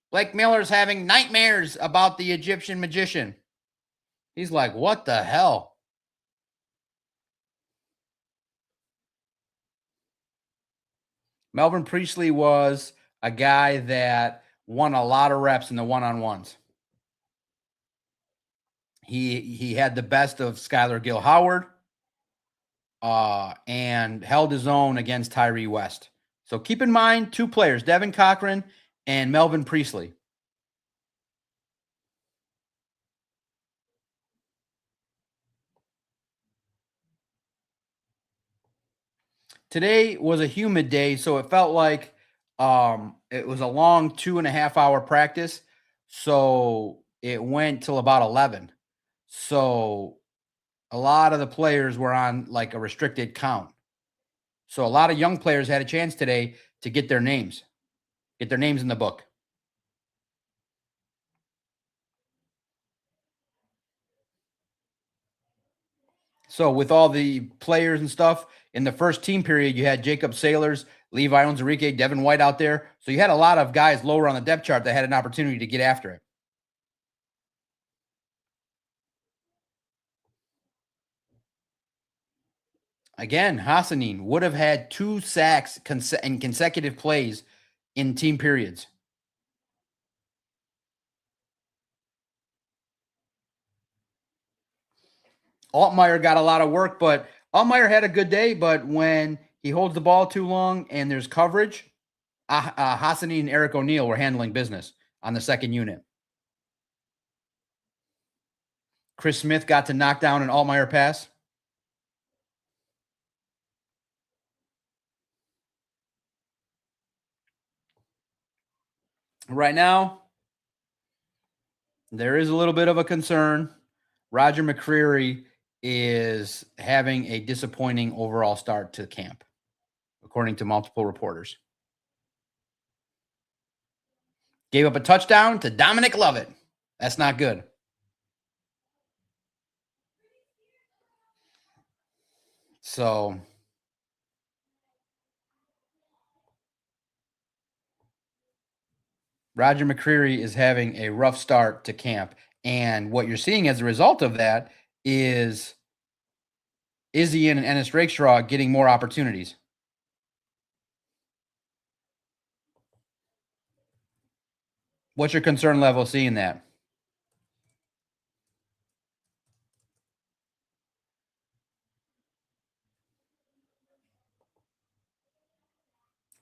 Blake Miller's having nightmares about the Egyptian magician. He's like, what the hell? Melvin Priestley was a guy that won a lot of reps in the one-on-ones. He had the best of Skylar Gill Howard and held his own against Tyree West. So keep in mind 2 players, Devin Cochran and Melvin Priestley. Today was a humid day, so it felt like it was a long 2.5-hour practice. So it went till about 11. So a lot of the players were on like a restricted count. So a lot of young players had a chance today to get their names in the book. So with all the players and stuff in the first team period, you had Jacob Sailors, Levi Onzarike, Devin White out there. So you had a lot of guys lower on the depth chart that had an opportunity to get after it. Again, Hassanin would have had 2 sacks in consecutive plays in team periods. Altmaier got a lot of work, but Altmaier had a good day. But when he holds the ball too long and there's coverage, Hassanin and Eric O'Neill were handling business on the second unit. Chris Smith got to knock down an Altmaier pass. Right now, there is a little bit of a concern. Roger McCreary is having a disappointing overall start to camp, according to multiple reporters. Gave up a touchdown to Dominic Lovett. That's not good. So Roger McCreary is having a rough start to camp. And what you're seeing as a result of that is Izzy and Ennis Rakestraw getting more opportunities. What's your concern level seeing that?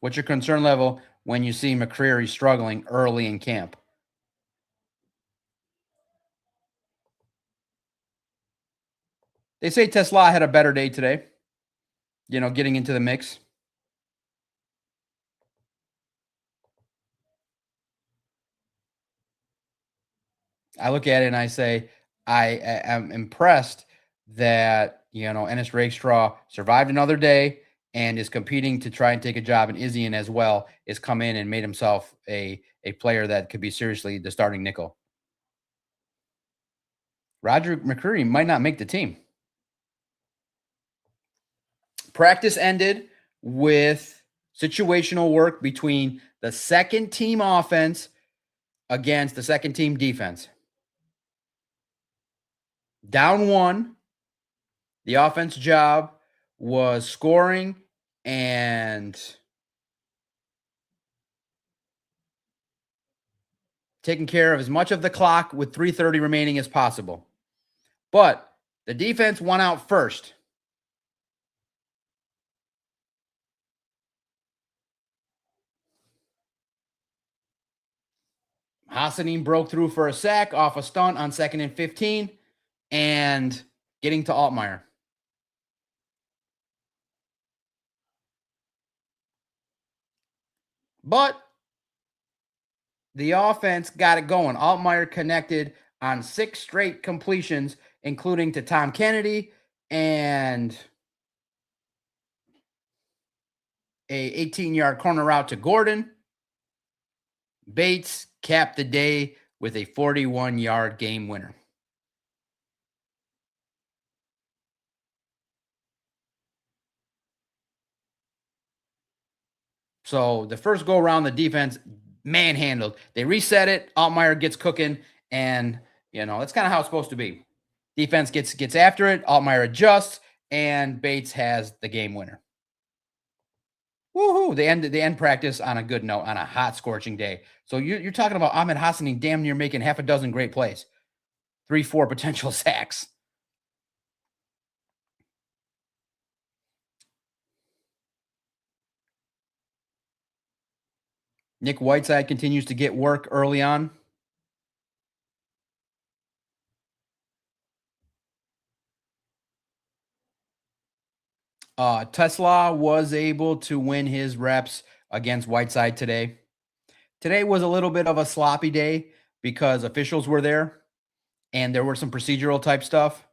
What's your concern level when you see McCreary struggling early in camp? They say Tesla had a better day today, getting into the mix. I look at it and I say, I am impressed that, Ennis Rakestraw survived another day and is competing to try and take a job. And Izzy as well is come in and made himself a player that could be seriously the starting nickel. Roger McCreary might not make the team. Practice ended with situational work between the second team offense against the second team defense. Down one, the offense job was scoring and taking care of as much of the clock with 3:30 remaining as possible. But the defense won out first. Hassanin broke through for a sack off a stunt on 2nd and 15 and getting to Altmyer. But the offense got it going. Altmyer connected on 6 straight completions, including to Tom Kennedy and a 18-yard corner route to Gordon. Bates capped the day with a 41-yard game winner. So the first go around, the defense manhandled. They reset it. Altmyer gets cooking, and that's kind of how it's supposed to be. Defense gets after it. Altmyer adjusts, and Bates has the game winner. Woohoo! They end practice on a good note on a hot, scorching day. So you're talking about Ahmed Hassanin damn near making half a dozen great plays, 3-4 potential sacks. Nick Whiteside continues to get work early on. Tesla was able to win his reps against Whiteside today. Today was a little bit of a sloppy day because officials were there and there were some procedural type stuff.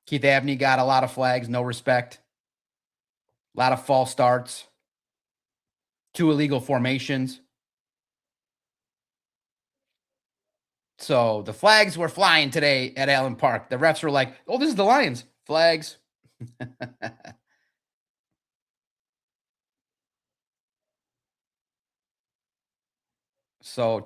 Keith Abney got a lot of flags, no respect. A lot of false starts. 2 illegal formations. So the flags were flying today at Allen Park. The refs were like, "Oh, this is the Lions." Flags. So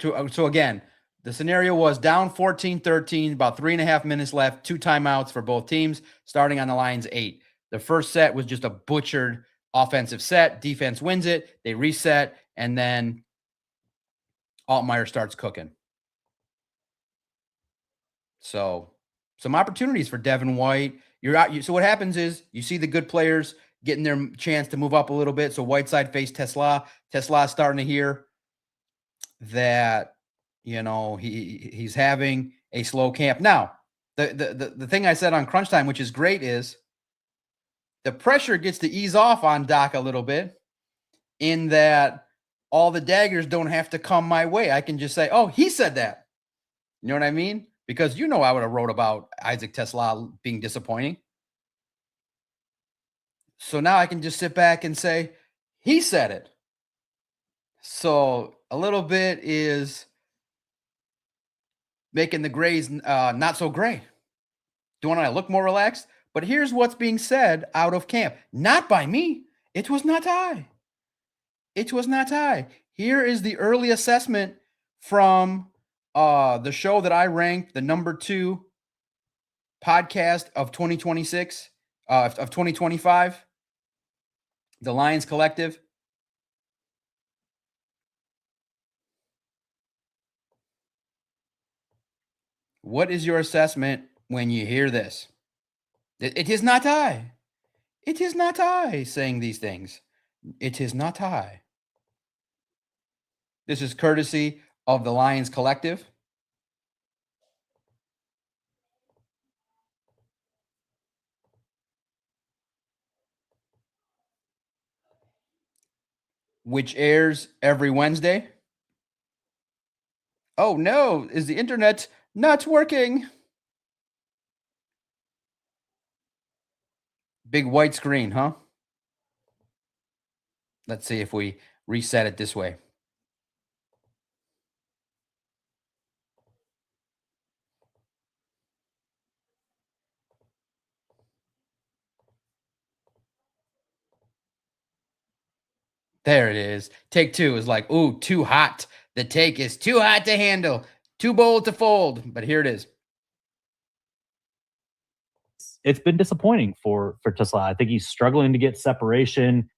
again, the scenario was down 14-13, about 3.5 minutes left, 2 timeouts for both teams, starting on the Lions 8. The first set was just a butchered offensive set. Defense wins it. They reset, and then Altmyer starts cooking. So some opportunities for Devin White. You're out. So what happens is you see the good players getting their chance to move up a little bit. So Whiteside faced Tesla. Tesla's starting to hear that he's having a slow camp. Now, the thing I said on Crunch Time, which is great, is the pressure gets to ease off on Doc a little bit in that all the daggers don't have to come my way. I can just say, "Oh, he said that." You know what I mean? Because I would have wrote about Isaac Tesla being disappointing. So now I can just sit back and say, "He said it." So a little bit is making the grays not so gray. Do I look more relaxed? But here's what's being said out of camp. Not by me. It was not I. It was not I. Here is the early assessment from the show that I ranked the number 2 podcast of 2026, of 2025, the Lions Collective. What is your assessment when you hear this? It is not I. It is not I saying these things. It is not I. This is courtesy of the Lions Collective. Which airs every Wednesday. Oh no, is the internet not working? Big white screen, huh? Let's see if we reset it this way. There it is. Take two is like, ooh, too hot. The take is too hot to handle, too bold to fold. But here it is. It's been disappointing for Tesla. I think he's struggling to get separation.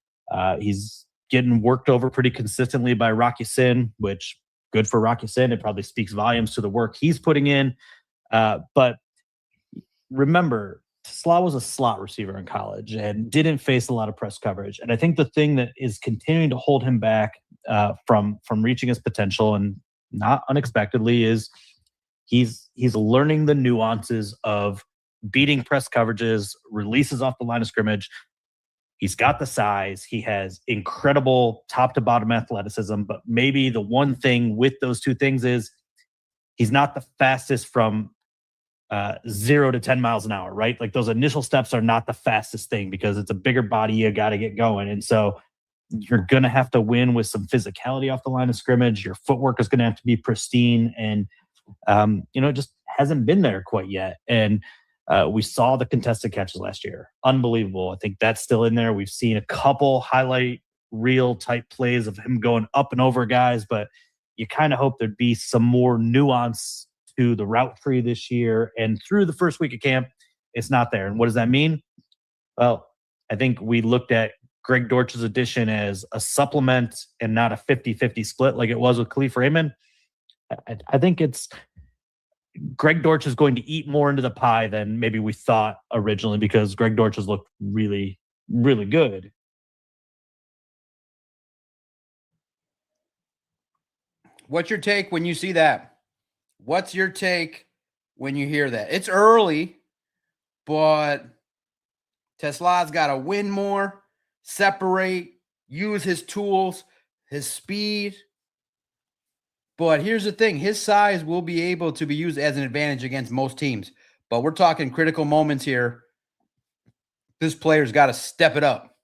He's getting worked over pretty consistently by Rocky Sin, which good for Rocky Sin. It probably speaks volumes to the work he's putting in. But remember, Tesla was a slot receiver in college and didn't face a lot of press coverage. And I think the thing that is continuing to hold him back from reaching his potential, and not unexpectedly, is he's learning the nuances of beating press coverages, releases off the line of scrimmage. He's got the size. He has incredible top to bottom athleticism. But maybe the one thing with those two things is he's not the fastest from 0 to 10 miles an hour, right? Like those initial steps are not the fastest thing because it's a bigger body. You got to get going. And so you're going to have to win with some physicality off the line of scrimmage. Your footwork is going to have to be pristine. And, it just hasn't been there quite yet. And we saw the contested catches last year. Unbelievable. I think that's still in there. We've seen a couple highlight reel type plays of him going up and over guys, but you kind of hope there'd be some more nuance to the route tree this year. And through the first week of camp, it's not there. And what does that mean? Well, I think we looked at Greg Dortch's addition as a supplement and not a 50-50 split like it was with Khalif Raymond. I think it's Greg Dortch is going to eat more into the pie than maybe we thought originally because Greg Dortch has looked really, really good. What's your take when you see that? What's your take when you hear that? It's early, but Tesla's got to win more, separate, use his tools, his speed. But here's the thing, his size will be able to be used as an advantage against most teams. But we're talking critical moments here. This player's got to step it up.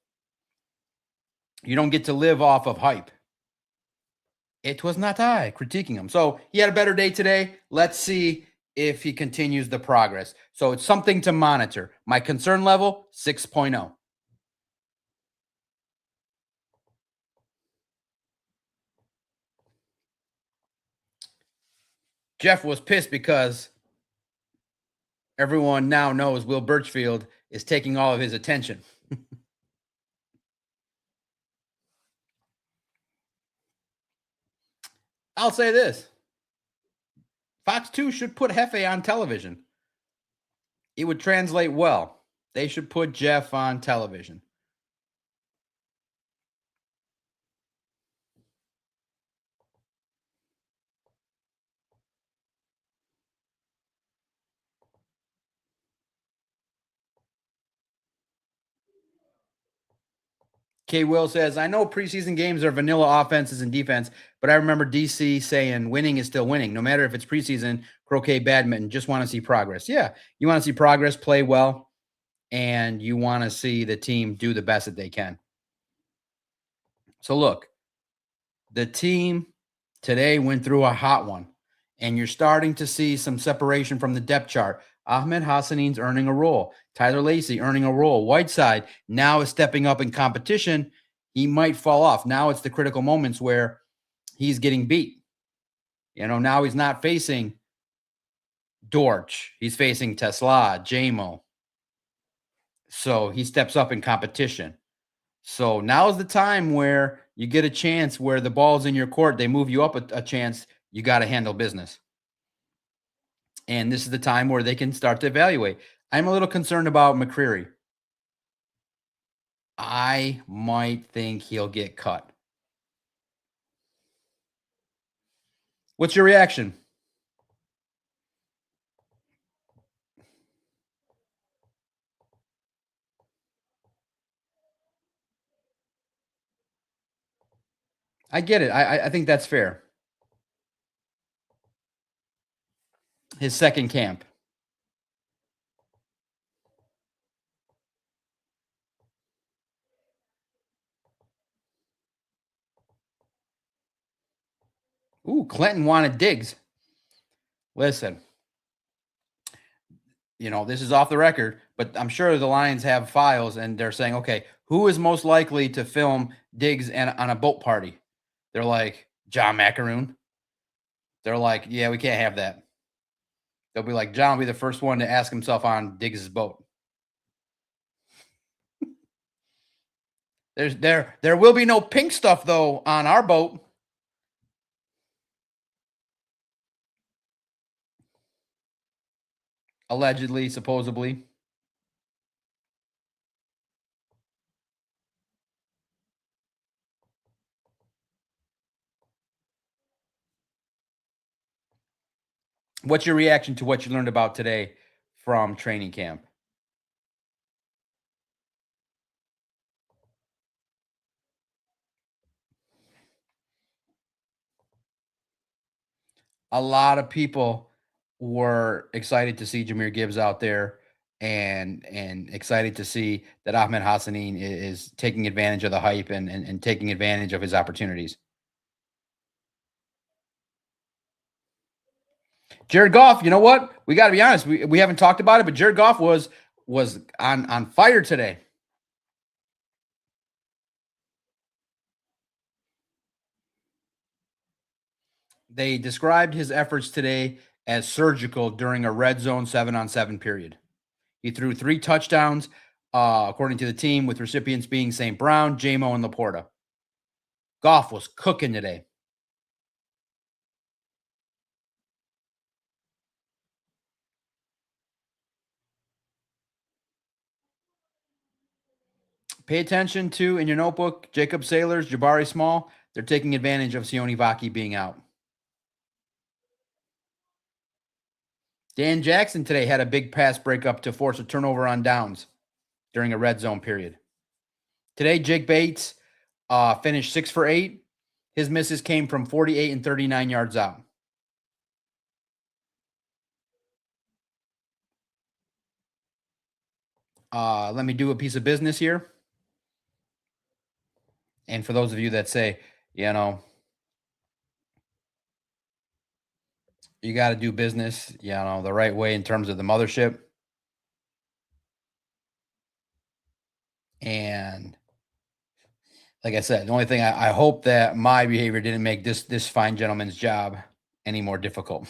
You don't get to live off of hype. It was not I critiquing him. So he had a better day today. Let's see if he continues the progress. So it's something to monitor. My concern level, 6.0. Jeff was pissed because everyone now knows Will Birchfield is taking all of his attention. I'll say this. Fox 2 should put Hefe on television. It would translate well. They should put Jeff on television. K. Will says, I know preseason games are vanilla offenses and defense, but I remember DC saying winning is still winning. No matter if it's preseason, croquet, badminton, just want to see progress. Yeah, you want to see progress, play well, and you want to see the team do the best that they can. So look, the team today went through a hot one, and you're starting to see some separation from the depth chart. Ahmed Hassanin's earning a role. Tyler Lacey earning a role. Whiteside now is stepping up in competition. He might fall off. Now it's the critical moments where he's getting beat. Now he's not facing Dortch. He's facing Tesla, JMO. So he steps up in competition. So now is the time where you get a chance where the ball's in your court. They move you up a chance. You got to handle business. And this is the time where they can start to evaluate. I'm a little concerned about McCreary. I might think he'll get cut. What's your reaction? I get it. I think that's fair. His second camp. Ooh, Clinton wanted Diggs. Listen, this is off the record, but I'm sure the Lions have files and they're saying, okay, who is most likely to film Diggs on a boat party? They're like, John Macaroon. They're like, yeah, we can't have that. They'll be like, John will be the first one to ask himself on Diggs' boat. There will be no pink stuff though on our boat. Allegedly, supposedly. What's your reaction to what you learned about today from training camp? A lot of people were excited to see Jahmyr Gibbs out there and excited to see that Ahmed Hassanin is taking advantage of the hype and taking advantage of his opportunities. Jared Goff, you know what? We got to be honest. We haven't talked about it, but Jared Goff was on fire today. They described his efforts today as surgical during a red zone 7-on-7 period. He threw 3 touchdowns, according to the team, with recipients being St. Brown, J-Mo, and Laporta. Goff was cooking today. Pay attention to, in your notebook, Jacob Sailors, Jabari Small. They're taking advantage of Sione Vaki being out. Dan Jackson today had a big pass breakup to force a turnover on downs during a red zone period. Today, Jake Bates finished 6 for 8. His misses came from 48 and 39 yards out. Let me do a piece of business here. And for those of you that say, you got to do business, the right way in terms of the mothership. And like I said, the only thing I hope that my behavior didn't make this fine gentleman's job any more difficult.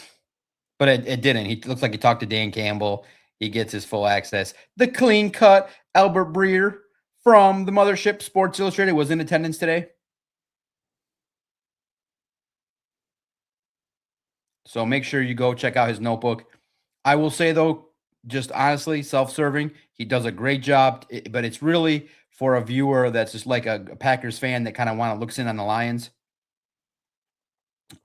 But it didn't. He looks like he talked to Dan Campbell. He gets his full access. The clean cut Albert Breer from the mothership Sports Illustrated was in attendance today. So make sure you go check out his notebook. I will say, though, just honestly, self-serving, he does a great job, but it's really for a viewer that's just like a Packers fan that kind of want to looks in on the Lions.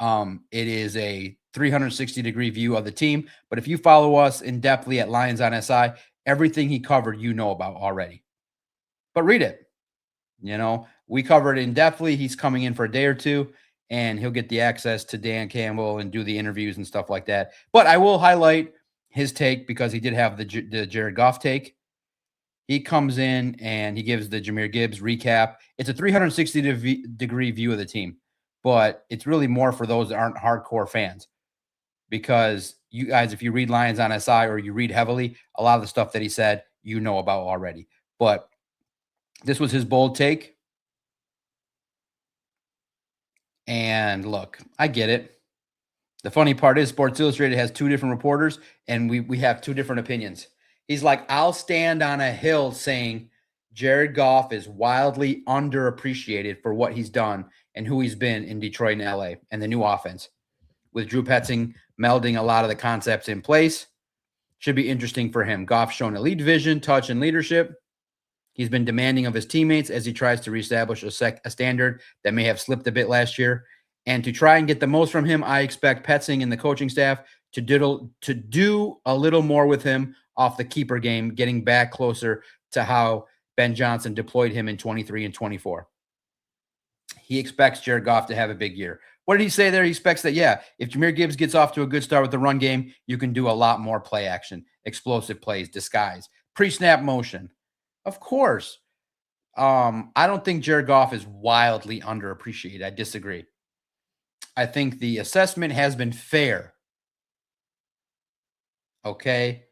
It is a 360-degree view of the team, but if you follow us in depthly at Lions on SI, everything he covered, about already. But read it. We covered in depthly. He's coming in for a day or two, and he'll get the access to Dan Campbell and do the interviews and stuff like that. But I will highlight his take because he did have the Jared Goff take. He comes in and he gives the Jahmyr Gibbs recap. It's a 360-degree view of the team, but it's really more for those that aren't hardcore fans. Because you guys, if you read Lions on SI or you read heavily, a lot of the stuff that he said, about already. But this was his bold take. And look, I get it. The funny part is Sports Illustrated has 2 different reporters, and we have 2 different opinions. He's like, I'll stand on a hill saying Jared Goff is wildly underappreciated for what he's done and who he's been in Detroit and LA and the new offense. With Drew Petzing melding a lot of the concepts in place. Should be interesting for him. Goff's shown elite vision, touch, and leadership. He's been demanding of his teammates as he tries to reestablish a standard that may have slipped a bit last year. And to try and get the most from him, I expect Petzing and the coaching staff to do a little more with him off the keeper game, getting back closer to how Ben Johnson deployed him in 23 and 24. He expects Jared Goff to have a big year. What did he say there? He expects that, if Jahmyr Gibbs gets off to a good start with the run game, you can do a lot more play action, explosive plays, disguise, pre-snap motion. Of course. I don't think Jared Goff is wildly underappreciated. I disagree. I think the assessment has been fair. Okay.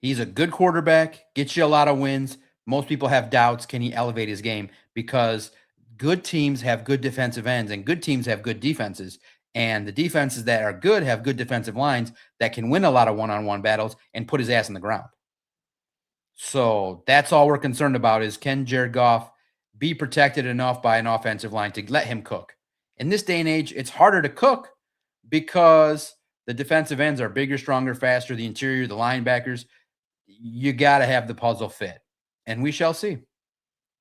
He's a good quarterback, gets you a lot of wins. Most people have doubts. Can he elevate his game? Because good teams have good defensive ends and good teams have good defenses. And the defenses that are good have good defensive lines that can win a lot of one-on-one battles and put his ass in the ground. So that's all we're concerned about is can Jared Goff be protected enough by an offensive line to let him cook? In this day and age, it's harder to cook because the defensive ends are bigger, stronger, faster, the interior, the linebackers. You got to have the puzzle fit. And we shall see.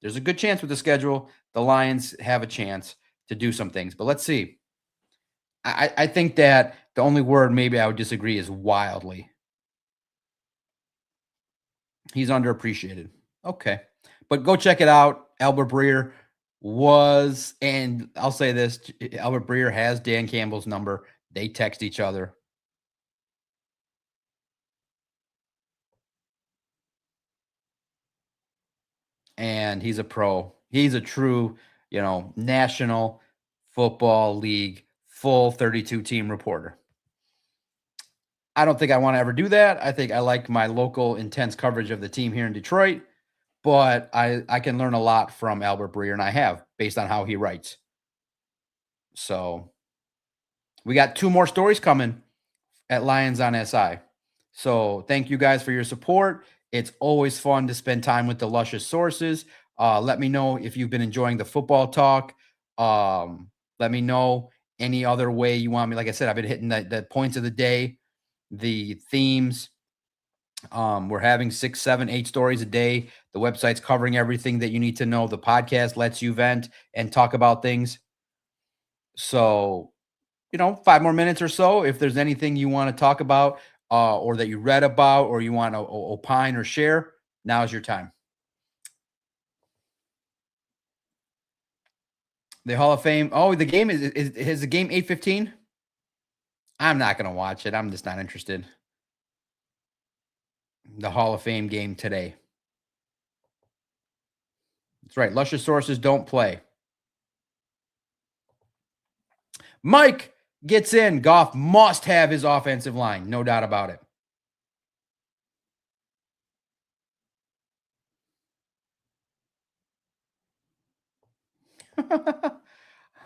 There's a good chance with the schedule. The Lions have a chance to do some things, but let's see. I think that the only word maybe I would disagree is wildly. He's underappreciated. Okay. But go check it out. Albert Breer was, and I'll say this, Albert Breer has Dan Campbell's number. They text each other. And he's a pro. He's a true, National Football League full 32 team reporter. I don't think I want to ever do that. I think I like my local intense coverage of the team here in Detroit, but I can learn a lot from Albert Breer, and I have based on how he writes. So we got 2 more stories coming at Lions on SI. So thank you guys for your support. It's always fun to spend time with the luscious sources. Let me know if you've been enjoying the football talk. Let me know any other way you want me. Like I said, I've been hitting the points of the day, the themes. We're having 6, 7, 8 stories a day. The website's covering everything that you need to know. The podcast lets you vent and talk about things. So, 5 more minutes or so. If there's anything you want to talk about or that you read about or you want to opine or share, now's your time. The Hall of Fame. Oh, the game is the game 8:15? I'm not going to watch it. I'm just not interested. The Hall of Fame game today. That's right. Luscious sources don't play. Mike gets in. Goff must have his offensive line. No doubt about it.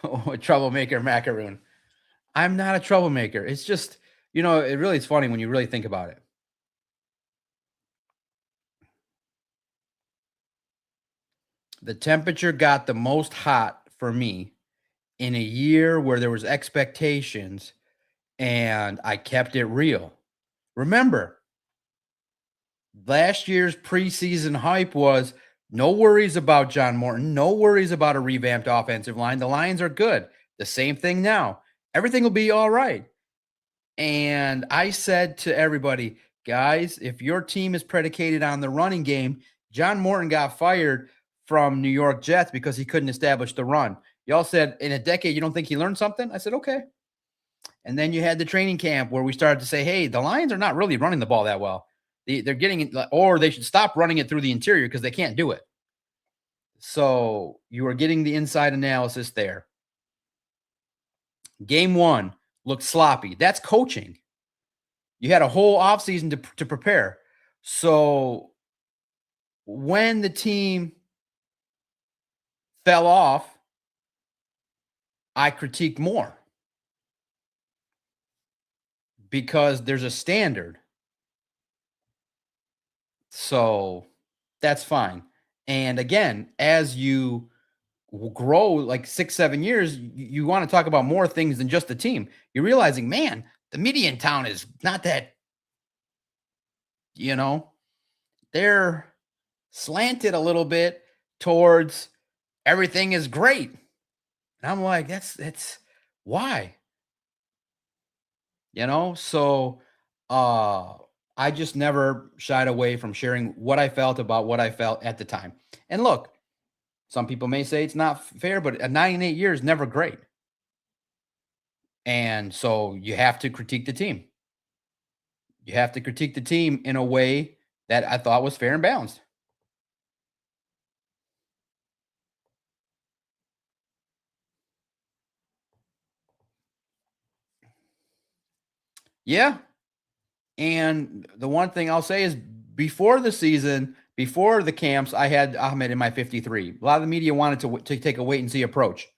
Oh, a troublemaker macaroon. I'm not a troublemaker. It's just, it really is funny when you really think about it. The temperature got the most hot for me in a year where there was expectations and I kept it real. Remember, last year's preseason hype was no worries about John Morton, no worries about a revamped offensive line. The Lions are good. The same thing now. Everything will be all right. And I said to everybody, guys, if your team is predicated on the running game, John Morton got fired from New York Jets because he couldn't establish the run. Y'all said in a decade, you don't think he learned something? I said, okay. And then you had the training camp where we started to say, hey, the Lions are not really running the ball that well. They're getting it, or they should stop running it through the interior because they can't do it. So you are getting the inside analysis there. Game 1 looked sloppy. That's coaching. You had a whole offseason to prepare. So when the team fell off, I critiqued more because there's a standard. So that's fine. And again, as you grow like 6, 7 years, you want to talk about more things than just the team. You're realizing, man, the media in town is not that, they're slanted a little bit towards everything is great. And I'm like, that's why, so I just never shied away from sharing what I felt about what I felt at the time. And look, some people may say it's not fair, but a 9 and 8 years never great. And so you have to critique the team. You have to critique the team in a way that I thought was fair and balanced. Yeah. And the one thing I'll say is before the season, before the camps, I had Ahmed in my 53. A lot of the media wanted to take a wait and see approach.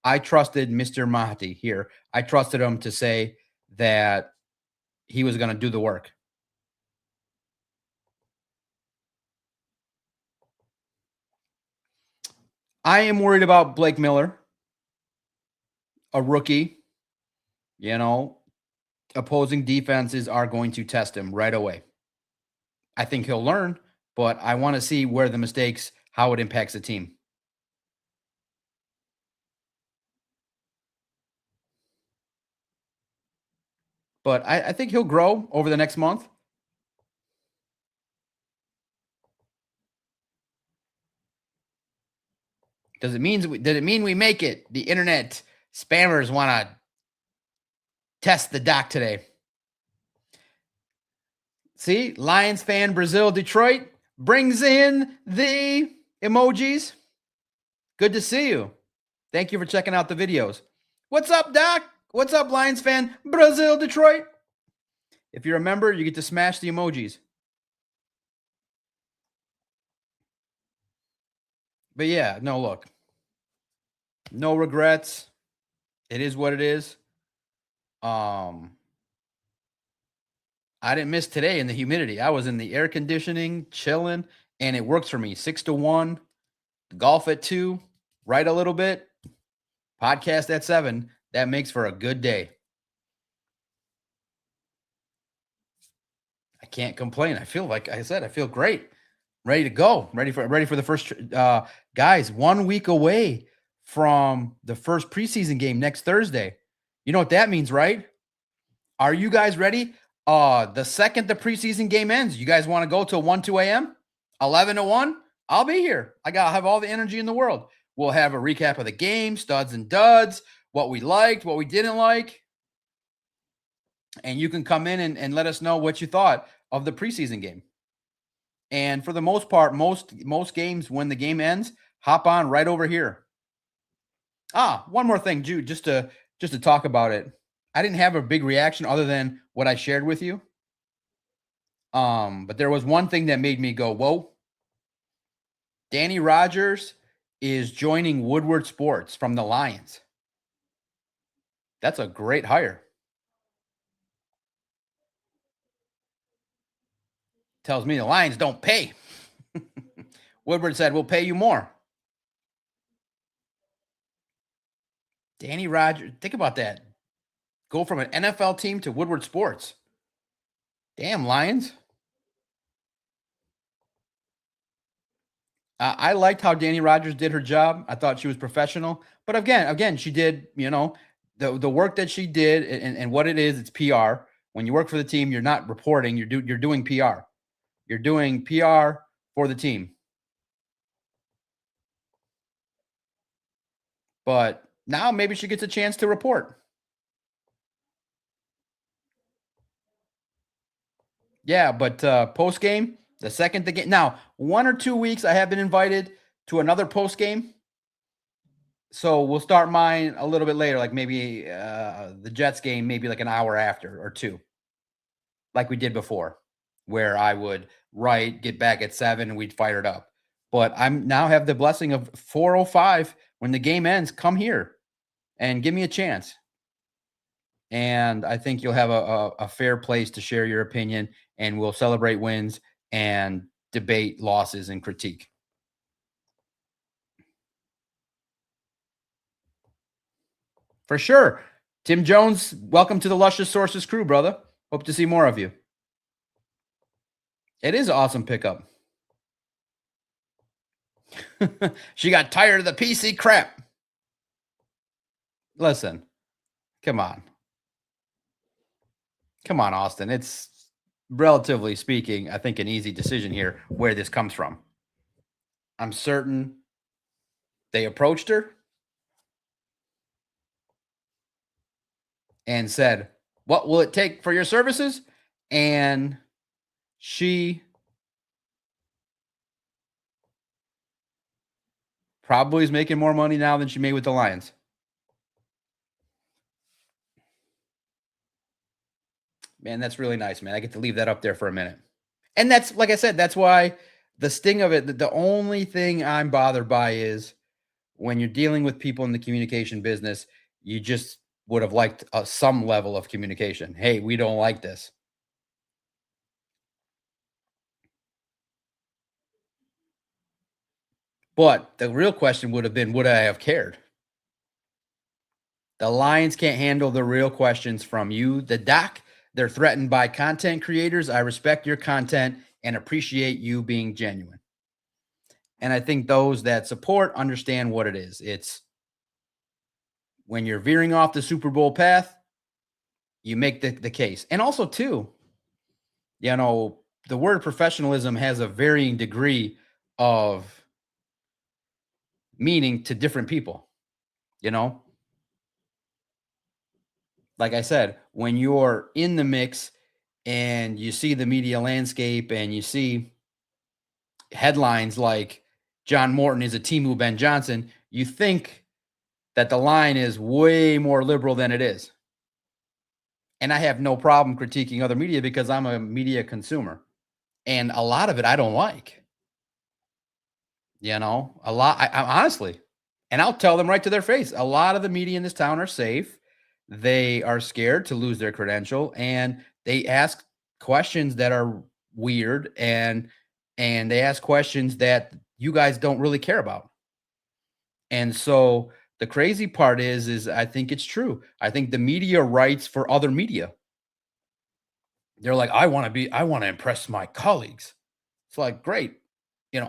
I trusted Mr. Mahdi here. I trusted him to say that he was going to do the work. I am worried about Blake Miller, a rookie. You know, opposing defenses are going to test him right away. I think he'll learn, but I want to see where the mistakes, how it impacts the team. But I think he'll grow over the next month. Did it mean we make it? The internet spammers want to test the doc today. See, Lions fan Brazil Detroit brings in the emojis. Good to see you. Thank you for checking out the videos. What's up, Doc? What's up, Lions fan Brazil Detroit? If you're a member, you get to smash the emojis. But yeah, no, look. No regrets. It is what it is. I didn't miss today in the humidity. I was in the air conditioning, chilling, and it works for me. 6-1, golf at 2, write a little bit, podcast at 7. That makes for a good day. I can't complain. I feel like I said, I feel great. Ready to go. Ready for the first guys, 1 week away from the first preseason game next Thursday. You know what that means, right? Are you guys ready? The second the preseason game ends, you guys want to go till 1-2 a.m., 11-1? I'll be here. I have all the energy in the world. We'll have a recap of the game, studs and duds, what we liked, what we didn't like. And you can come in and let us know what you thought of the preseason game. And for the most part, most games, when the game ends, hop on right over here. One more thing, Jude, just to talk about it. I didn't have a big reaction other than what I shared with you. But there was one thing that made me go, whoa. Danny Rogers is joining Woodward Sports from the Lions. That's a great hire. Tells me the Lions don't pay. Woodward said, we'll pay you more. Danny Rogers, think about that. Go from an NFL team to Woodward Sports. Damn, Lions. I liked how Danny Rogers did her job. I thought she was professional. But again, she did, the work that she did and what it is, it's PR. When you work for the team, you're not reporting, you're doing PR. You're doing PR for the team. But now maybe she gets a chance to report. Yeah, but post game, the second the game. Now, 1 or 2 weeks, I have been invited to another post game. So we'll start mine a little bit later, like maybe the Jets game, maybe like an hour after or 2, like we did before, where I would write, get back at 7, and we'd fire it up. But I'm now have the blessing of 4:05 when the game ends. Come here and give me a chance. And I think you'll have a fair place to share your opinion, and we'll celebrate wins and debate losses and critique. For sure. Tim Jones, welcome to the Luscious Sources crew, brother. Hope to see more of you. It is an awesome pickup. She got tired of the PC crap. Listen, come on. Come on, Austin. It's relatively speaking, I think, an easy decision here where this comes from. I'm certain they approached her and said, what will it take for your services? And she probably is making more money now than she made with the Lions. Man, that's really nice, man. I get to leave that up there for a minute. And that's like I said, that's why the sting of it, the only thing I'm bothered by is when you're dealing with people in the communication business, you just would have liked some level of communication. Hey, we don't like this. But the real question would have been, would I have cared? The Lions can't handle the real questions from you, the doc. They're threatened by content creators. I respect your content and appreciate you being genuine. And I think those that support understand what it is. It's when you're veering off the Super Bowl path, you make the case. And also, too, the word professionalism has a varying degree of meaning to different people, you know? Like I said, when you're in the mix and you see the media landscape and you see headlines like John Morton is a Timu Ben Johnson, you think that the line is way more liberal than it is. And I have no problem critiquing other media because I'm a media consumer. And a lot of it I don't like. A lot. I honestly, and I'll tell them right to their face. A lot of the media in this town are safe. They are scared to lose their credential, and they ask questions that are weird, and they ask questions that you guys don't really care about. And so the crazy part is I think it's true. I think the media writes for other media. They're like, I want to impress my colleagues. It's like, great.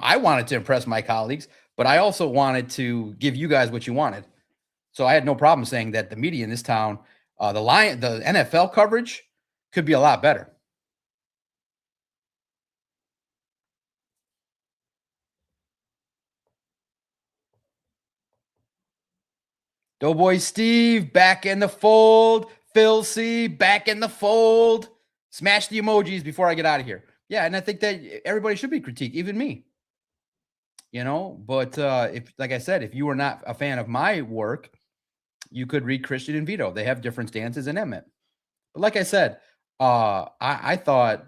I wanted to impress my colleagues, but I also wanted to give you guys what you wanted. So I had no problem saying that the media in this town, the NFL coverage could be a lot better. Doughboy Steve back in the fold. Phil C back in the fold. Smash the emojis before I get out of here. Yeah, and I think that everybody should be critiqued, even me. But if, like I said, if you were not a fan of my work, you could read Christian and Vito. They have different stances in Emmett. But like I said, I thought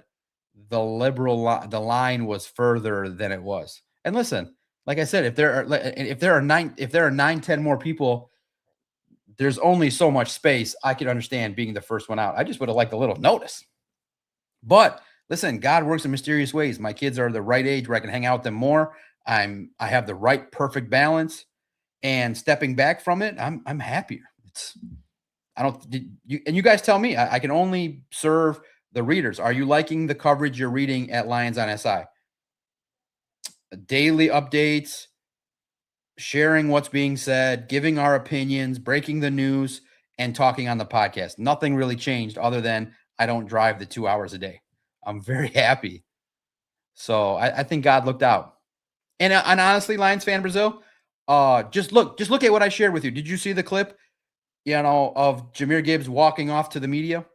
the line was further than it was. And listen, like I said, if there are 9, 10 more people, there's only so much space. I could understand being the first one out. I just would have liked a little notice. But listen, God works in mysterious ways. My kids are the right age where I can hang out with them more. I have the right perfect balance, and stepping back from it, I'm happier. You guys tell me. I can only serve the readers. Are you liking the coverage you're reading at Lions on SI? Daily updates, sharing what's being said, giving our opinions, breaking the news, and talking on the podcast. Nothing really changed other than I don't drive the 2 hours a day. I'm very happy. So I think God looked out. And honestly, Lions fan Brazil, just look at what I shared with you. Did you see the clip, of Jahmyr Gibbs walking off to the media?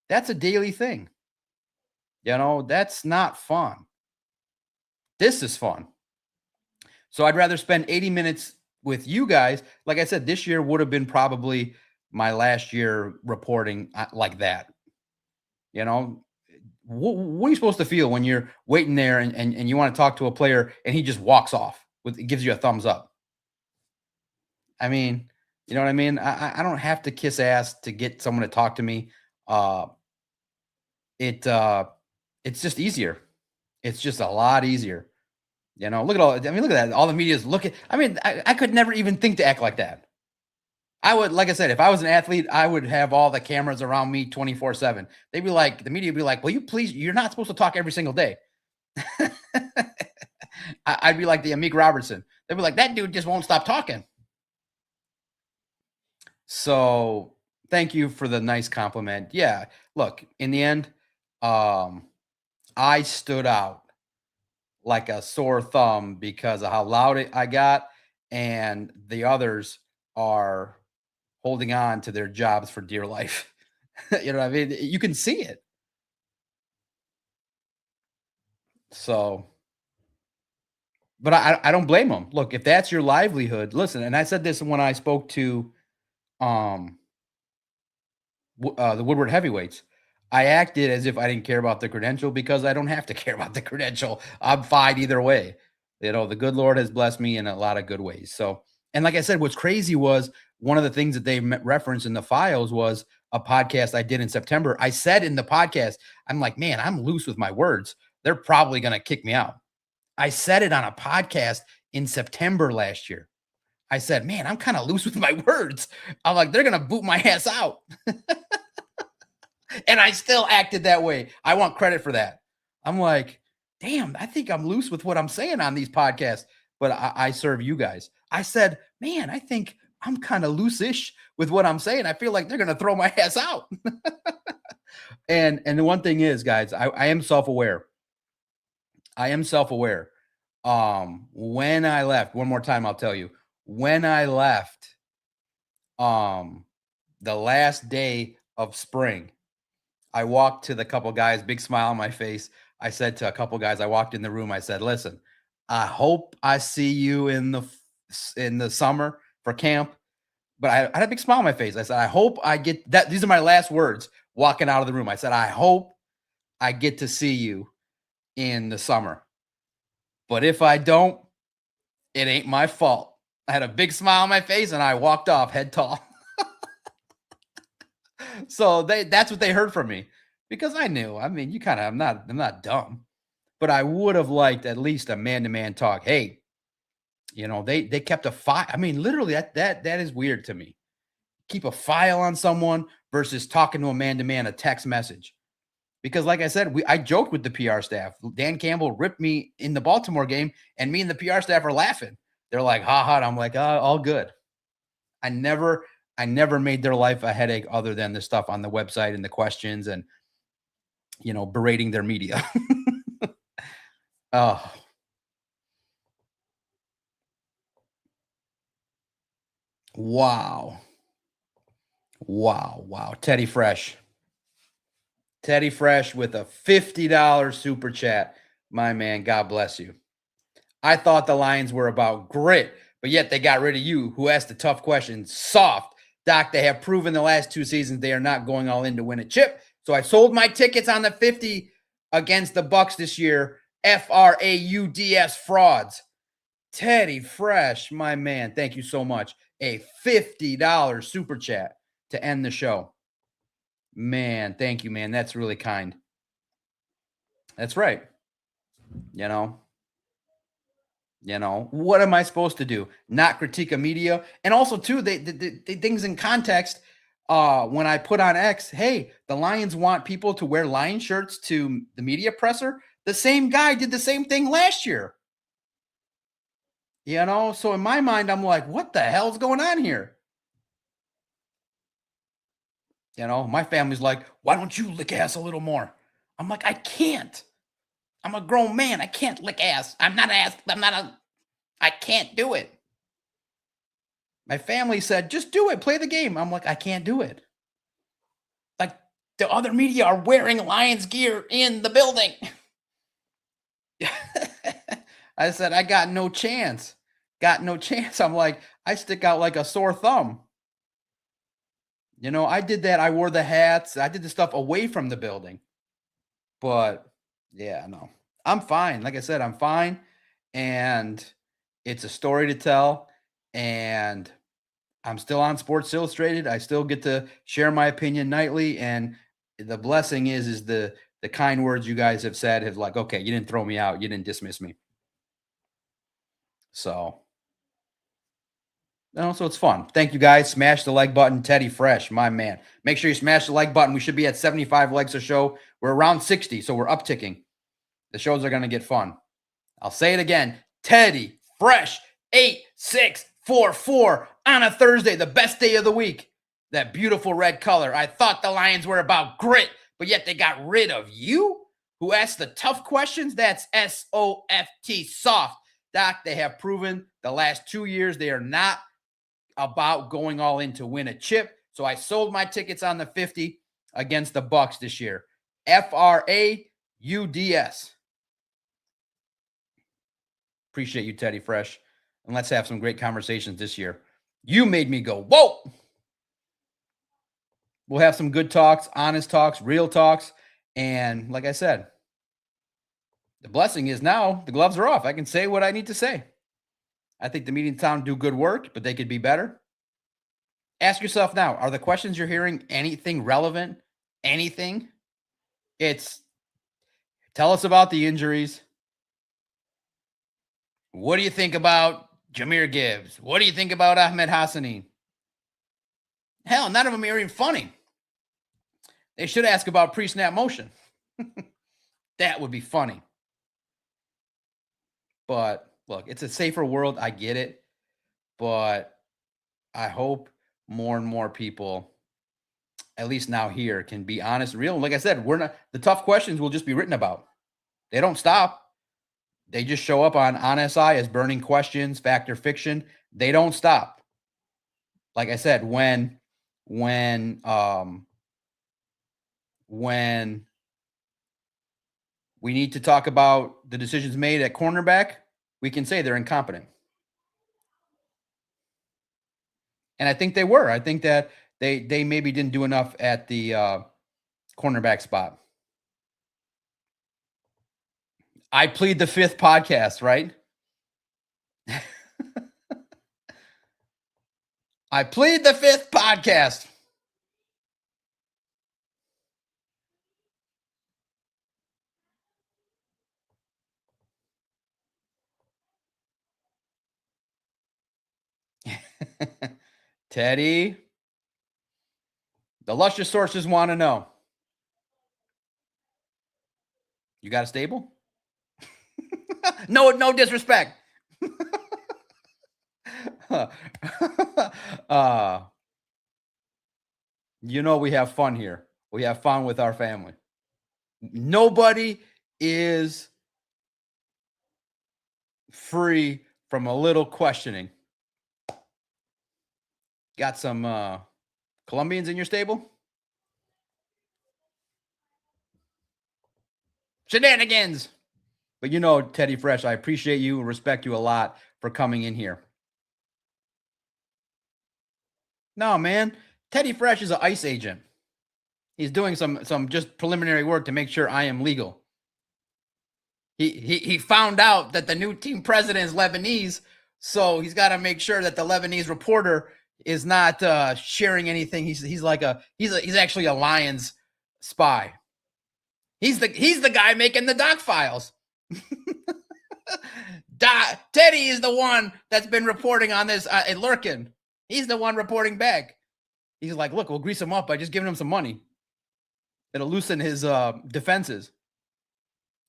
That's a daily thing. That's not fun. This is fun. So I'd rather spend 80 minutes with you guys. Like I said, this year would have been probably my last year reporting like that. What are you supposed to feel when you're waiting there and you want to talk to a player and he just walks off gives you a thumbs up? I mean, you know what I mean? I don't have to kiss ass to get someone to talk to me. It's just easier. It's just a lot easier. Look at that. All the media's looking. I could never even think to act like that. I would, like I said, if I was an athlete, I would have all the cameras around me 24/7. They'd be like, the media would be like, well, you're not supposed to talk every single day. I'd be like the Amik Robertson. They'd be like, that dude just won't stop talking. So thank you for the nice compliment. Yeah. Look, in the end, I stood out like a sore thumb because of how loud I got, and the others are holding on to their jobs for dear life. You know what I mean? You can see it. So, but I don't blame them. Look, if that's your livelihood, listen. And I said this when I spoke to the Woodward Heavyweights. I acted as if I didn't care about the credential because I don't have to care about the credential. I'm fine either way. The good Lord has blessed me in a lot of good ways. So, and like I said, what's crazy was one of the things that they referenced in the files was a podcast I did in September. I said in the podcast, I'm like, man, I'm loose with my words. They're probably going to kick me out. I said it on a podcast in September last year. I said, man, I'm kind of loose with my words. I'm like, they're going to boot my ass out. And I still acted that way. I want credit for that. I'm like, damn, I think I'm loose with what I'm saying on these podcasts, but I serve you guys. I said, man, I think I'm kind of loose-ish with what I'm saying. I feel like they're going to throw my ass out. And the one thing is, guys, I am self-aware. I am self-aware. When I left, one more time, I'll tell you, when I left, the last day of spring, I walked to the couple guys, big smile on my face. I said to a couple guys, I walked in the room. I said, listen, I hope I see you in the summer for camp. But I had a big smile on my face. I said, I hope I get that. These are my last words walking out of the room. I said, I hope I get to see you in the summer. But if I don't, it ain't my fault. I had a big smile on my face and I walked off head tall. So that's what they heard from me, because I knew. I mean, I'm not dumb, but I would have liked at least a man-to-man talk. Hey, they kept a file. I mean, literally that is weird to me. Keep a file on someone versus talking to a man-to-man, a text message. Because like I said, I joked with the PR staff. Dan Campbell ripped me in the Baltimore game, and me and the PR staff are laughing. They're like, ha ha. I'm like, all good. I never made their life a headache other than the stuff on the website and the questions and, berating their media. Oh, wow. Wow. Teddy Fresh with a $50 super chat. My man, God bless you. I thought the Lions were about grit, but yet they got rid of you, who asked the tough questions. Soft. Doc, they have proven the last 2 seasons they are not going all in to win a chip. So I sold my tickets on the 50 against the Bucks this year. FRAUDS frauds. Teddy Fresh, my man, thank you so much. A $50 super chat to end the show. Man, thank you, man. That's really kind. That's right. What am I supposed to do? Not critique a media? And also, too, they things in context. When I put on X, hey, the Lions want people to wear Lion shirts to the media presser. The same guy did the same thing last year. So in my mind, I'm like, what the hell's going on here? My family's like, why don't you lick ass a little more? I'm like, I can't. I'm a grown man. I can't lick ass. I can't do it. My family said, just do it. Play the game. I'm like, I can't do it. Like, the other media are wearing Lions gear in the building. I said, I got no chance. I'm like, I stick out like a sore thumb. I did that. I wore the hats. I did the stuff away from the building. But yeah, no, I'm fine. Like I said, I'm fine. And it's a story to tell. And I'm still on Sports Illustrated. I still get to share my opinion nightly. And the blessing is the kind words you guys have said have like, okay, you didn't throw me out. You didn't dismiss me. So it's fun. Thank you guys. Smash the like button. Teddy Fresh, my man. Make sure you smash the like button. We should be at 75 likes a show. We're around 60, so we're upticking. The shows are going to get fun. I'll say it again. Teddy Fresh 8644 on a Thursday, the best day of the week. That beautiful red color. I thought the Lions were about grit, but yet they got rid of you, who asked the tough questions. That's SOFT, soft. Doc, they have proven the last 2 years they are not about going all in to win a chip. So I sold my tickets on the 50 against the Bucks this year. FRAUDS. Appreciate you, Teddy Fresh. And let's have some great conversations this year. You made me go, whoa. We'll have some good talks, honest talks, real talks. And like I said, the blessing is now the gloves are off. I can say what I need to say. I think the media in town do good work, but they could be better. Ask yourself now, are the questions you're hearing anything relevant? Anything? It's tell us about the injuries. What do you think about Jahmyr Gibbs? What do you think about Ahmed Hassani? Hell, none of them are even funny. They should ask about pre-snap motion. That would be funny. But look, it's a safer world. I get it. But I hope more and more people, at least now here, can be honest and real. And like I said, we're not the tough questions will just be written about. They don't stop. They just show up on SI as burning questions, fact or fiction. They don't stop. Like I said, when we need to talk about the decisions made at cornerback, we can say they're incompetent. And I think they were. I think that they maybe didn't do enough at the cornerback spot. I plead the fifth podcast, right? I plead the fifth podcast. Teddy, the luscious sources want to know. You got a stable? No disrespect. We have fun here. We have fun with our family. Nobody is free from a little questioning. Got some Colombians in your stable? Shenanigans. But Teddy Fresh, I appreciate you and respect you a lot for coming in here. No, man. Teddy Fresh is an ICE agent. He's doing some just preliminary work to make sure I am legal. He found out that the new team president is Lebanese, so he's got to make sure that the Lebanese reporter is not sharing anything. He's actually a Lions spy. He's the guy making the doc files. Teddy is the one that's been reporting on this at Lurkin. He's the one reporting back. He's like, look, we'll grease him up by just giving him some money. It'll loosen his defenses.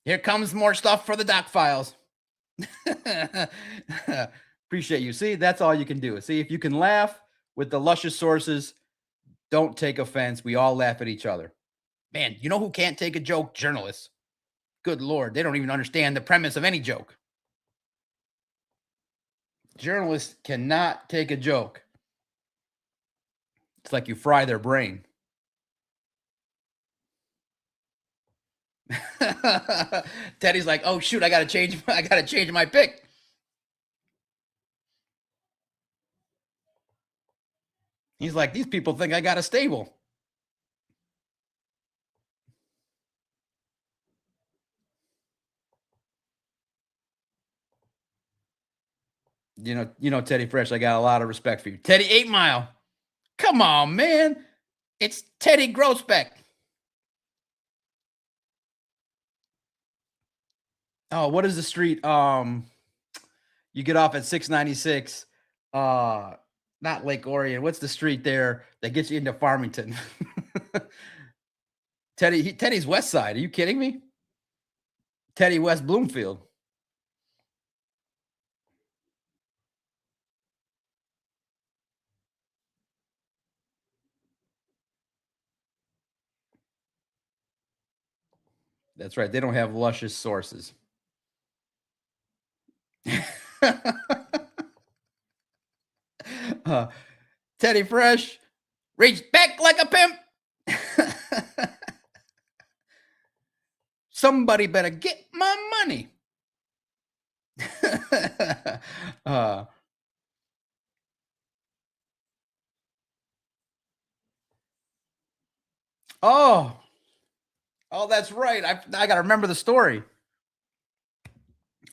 Here comes more stuff for the doc files. Appreciate you. See, that's all you can do. See, if you can laugh with the luscious sources, don't take offense. We all laugh at each other. Man, you know who can't take a joke? Journalists. Good Lord, they don't even understand the premise of any joke. Journalists cannot take a joke. It's like you fry their brain. Teddy's like, oh shoot, I gotta change my pick. He's like, these people think I got a stable. Teddy Fresh, I got a lot of respect for you. Teddy 8 Mile. Come on, man. It's Teddy Grossbeck. Oh, what is the street? You get off at 696. Not Lake Orion. What's the street there that gets you into Farmington? Teddy's West Side. Are you kidding me? Teddy West Bloomfield. That's right. They don't have luscious sources. Teddy Fresh, reach back like a pimp. Somebody better get my money. Oh, that's right. I got to remember the story.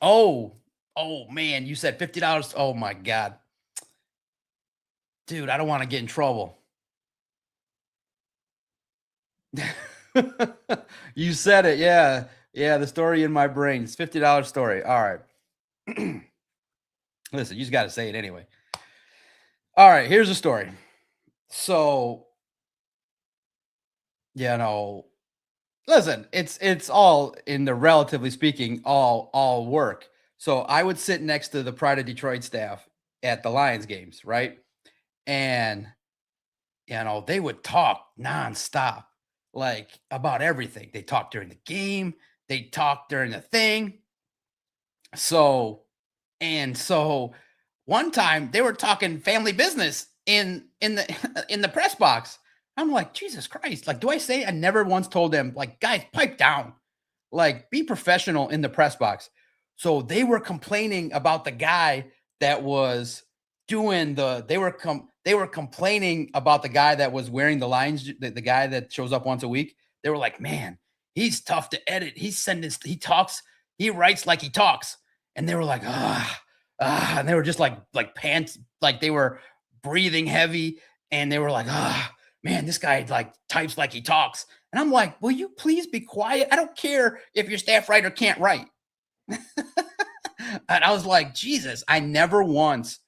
Oh, man, you said $50. Oh my God. Dude, I don't want to get in trouble. You said it. Yeah. Yeah. The story in my brain. It's $50 story. All right. Listen, you just got to say it anyway. All right. Here's the story. So, listen, it's all in the relatively speaking, all work. So I would sit next to the Pride of Detroit staff at the Lions games, right? And they would talk nonstop, like about everything. They talked during the game, they talked during the thing. So one time they were talking family business in the in the press box. I'm like, Jesus Christ. Like, do I say I never once told them, like, guys, pipe down, like, be professional in the press box. So they were complaining about the guy that was doing they were complaining about the guy that was wearing the lines, the guy that shows up once a week. They were like, man, he's tough to edit. He writes like he talks. And they were like, and they were just like pants, like they were breathing heavy, and they were like, man, this guy like types like he talks. And I'm like, will you please be quiet? I don't care if your staff writer can't write. And I was like, Jesus, I never once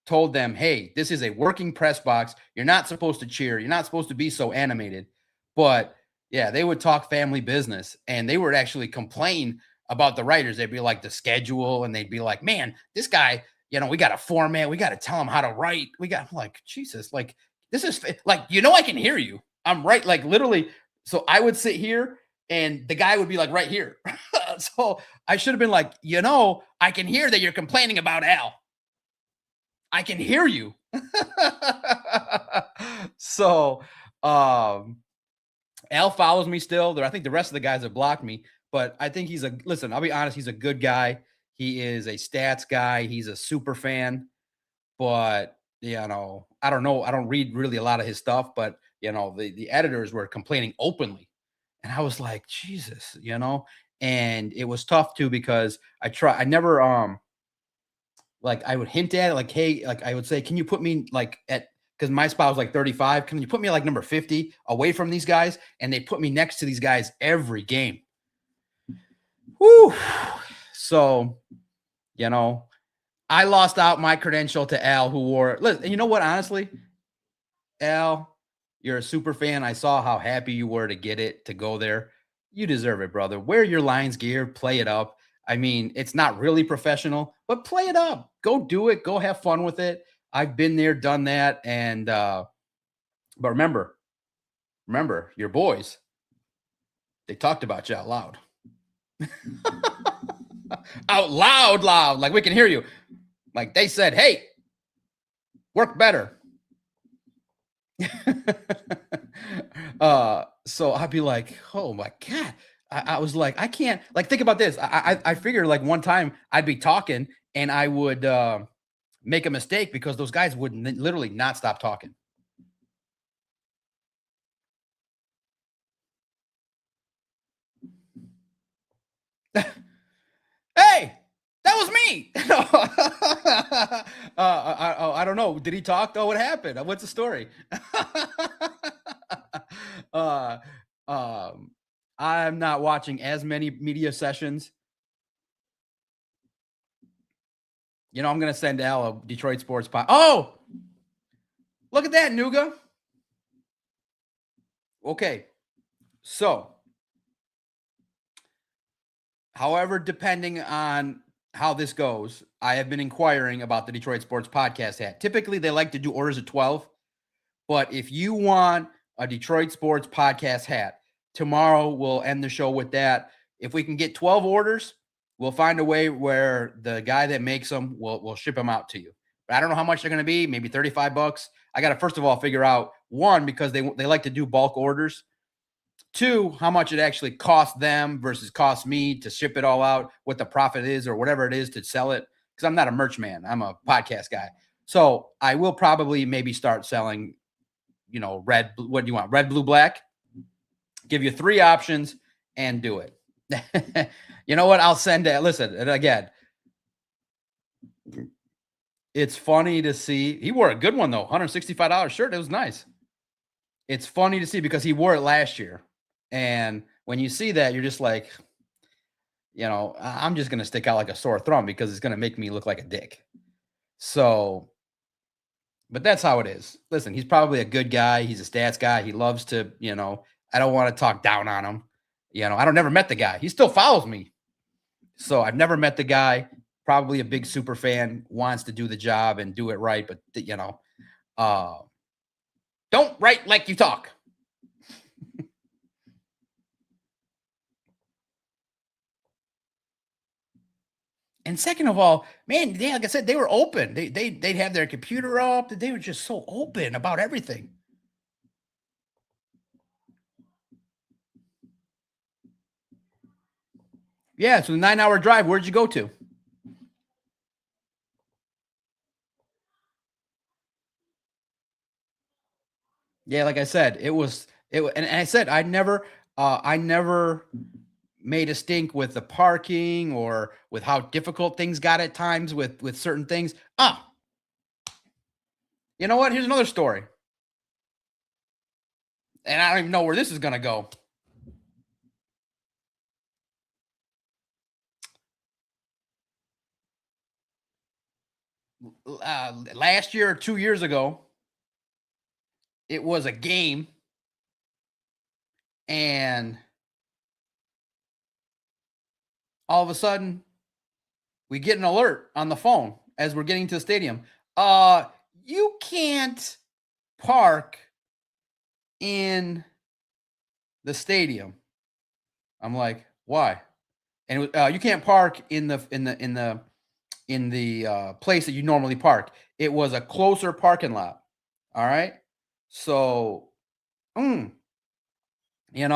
told them, hey, this is a working press box. You're not supposed to cheer. You're not supposed to be so animated. But yeah, they would talk family business, and they would actually complain about the writers. They'd be like the schedule, and they'd be like, man, this guy, we got a format. We got to tell him how to write. I'm like, Jesus, like, this is like, I can hear you. I'm right. Like, literally. So I would sit here and the guy would be like right here. So I should have been like, I can hear that you're complaining about Al. I can hear you. So, Al follows me still. I think the rest of the guys have blocked me, but I think listen, I'll be honest, he's a good guy. He is a stats guy. He's a super fan, but I don't know. I don't read really a lot of his stuff, but the editors were complaining openly. And I was like, Jesus, and it was tough too, because I never, like, I would hint at it, like, hey, like I would say, can you put me like because my spot was like 35. Can you put me like number 50 away from these guys? And they put me next to these guys every game. Whew. So, I lost out my credential to Al, who wore, listen, you know what, honestly, Al, you're a super fan. I saw how happy you were to get it, to go there. You deserve it, brother. Wear your Lions gear, play it up. I mean, it's not really professional, but play it up. Go do it. Go have fun with it. I've been there, done that. And, but remember, your boys, they talked about you out loud. Out loud. Like, we can hear you. Like, they said, hey, work better. So I'd be like, oh my God. I was like, I can't, like, think about this. I figured like one time I'd be talking and I would make a mistake because those guys would literally not stop talking. Hey, that was me. I don't know. Did he talk? Oh, what happened? What's the story? I'm not watching as many media sessions. I'm going to send Al a Detroit sports pod. Oh, look at that, Nuga. Okay. So, however, depending on how this goes, I have been inquiring about the Detroit Sports Podcast hat. Typically, they like to do orders of 12. But if you want a Detroit Sports Podcast hat, tomorrow we'll end the show with that. If we can get 12 orders, we'll find a way where the guy that makes them will ship them out to you. But I don't know how much they're going to be, maybe $35. I got to first of all figure out, one, because they like to do bulk orders. Two, how much it actually costs them versus costs me to ship it all out, what the profit is or whatever it is to sell it. Because I'm not a merch man. I'm a podcast guy. So I will probably maybe start selling red, what do you want? Red, blue, black. Give you 3 options and do it. You know what? I'll send it. Listen, and again, it's funny to see. He wore a good one though, $165 shirt. It was nice. It's funny to see because he wore it last year. And when you see that, you're just like, I'm just going to stick out like a sore thumb because it's going to make me look like a dick. So, but that's how it is. Listen, he's probably a good guy. He's a stats guy. He loves to, I don't want to talk down on him. I don't never met the guy. He still follows me. So I've never met the guy. Probably a big super fan, wants to do the job and do it right. But, don't write like you talk. And second of all, man, like I said, they were open. They'd have their computer up. They were just so open about everything. Yeah, so the 9-hour drive, where'd you go to? Yeah, like I said, and I said I never made a stink with the parking or with how difficult things got at times with certain things. You know what? Here's another story. And I don't even know where this is going to go. Last year or 2 years ago, it was a game, and all of a sudden, we get an alert on the phone as we're getting to the stadium. You can't park in the stadium. I'm like, why? And you can't park in the place that you normally park. It was a closer parking lot. All right. So, $50. I'm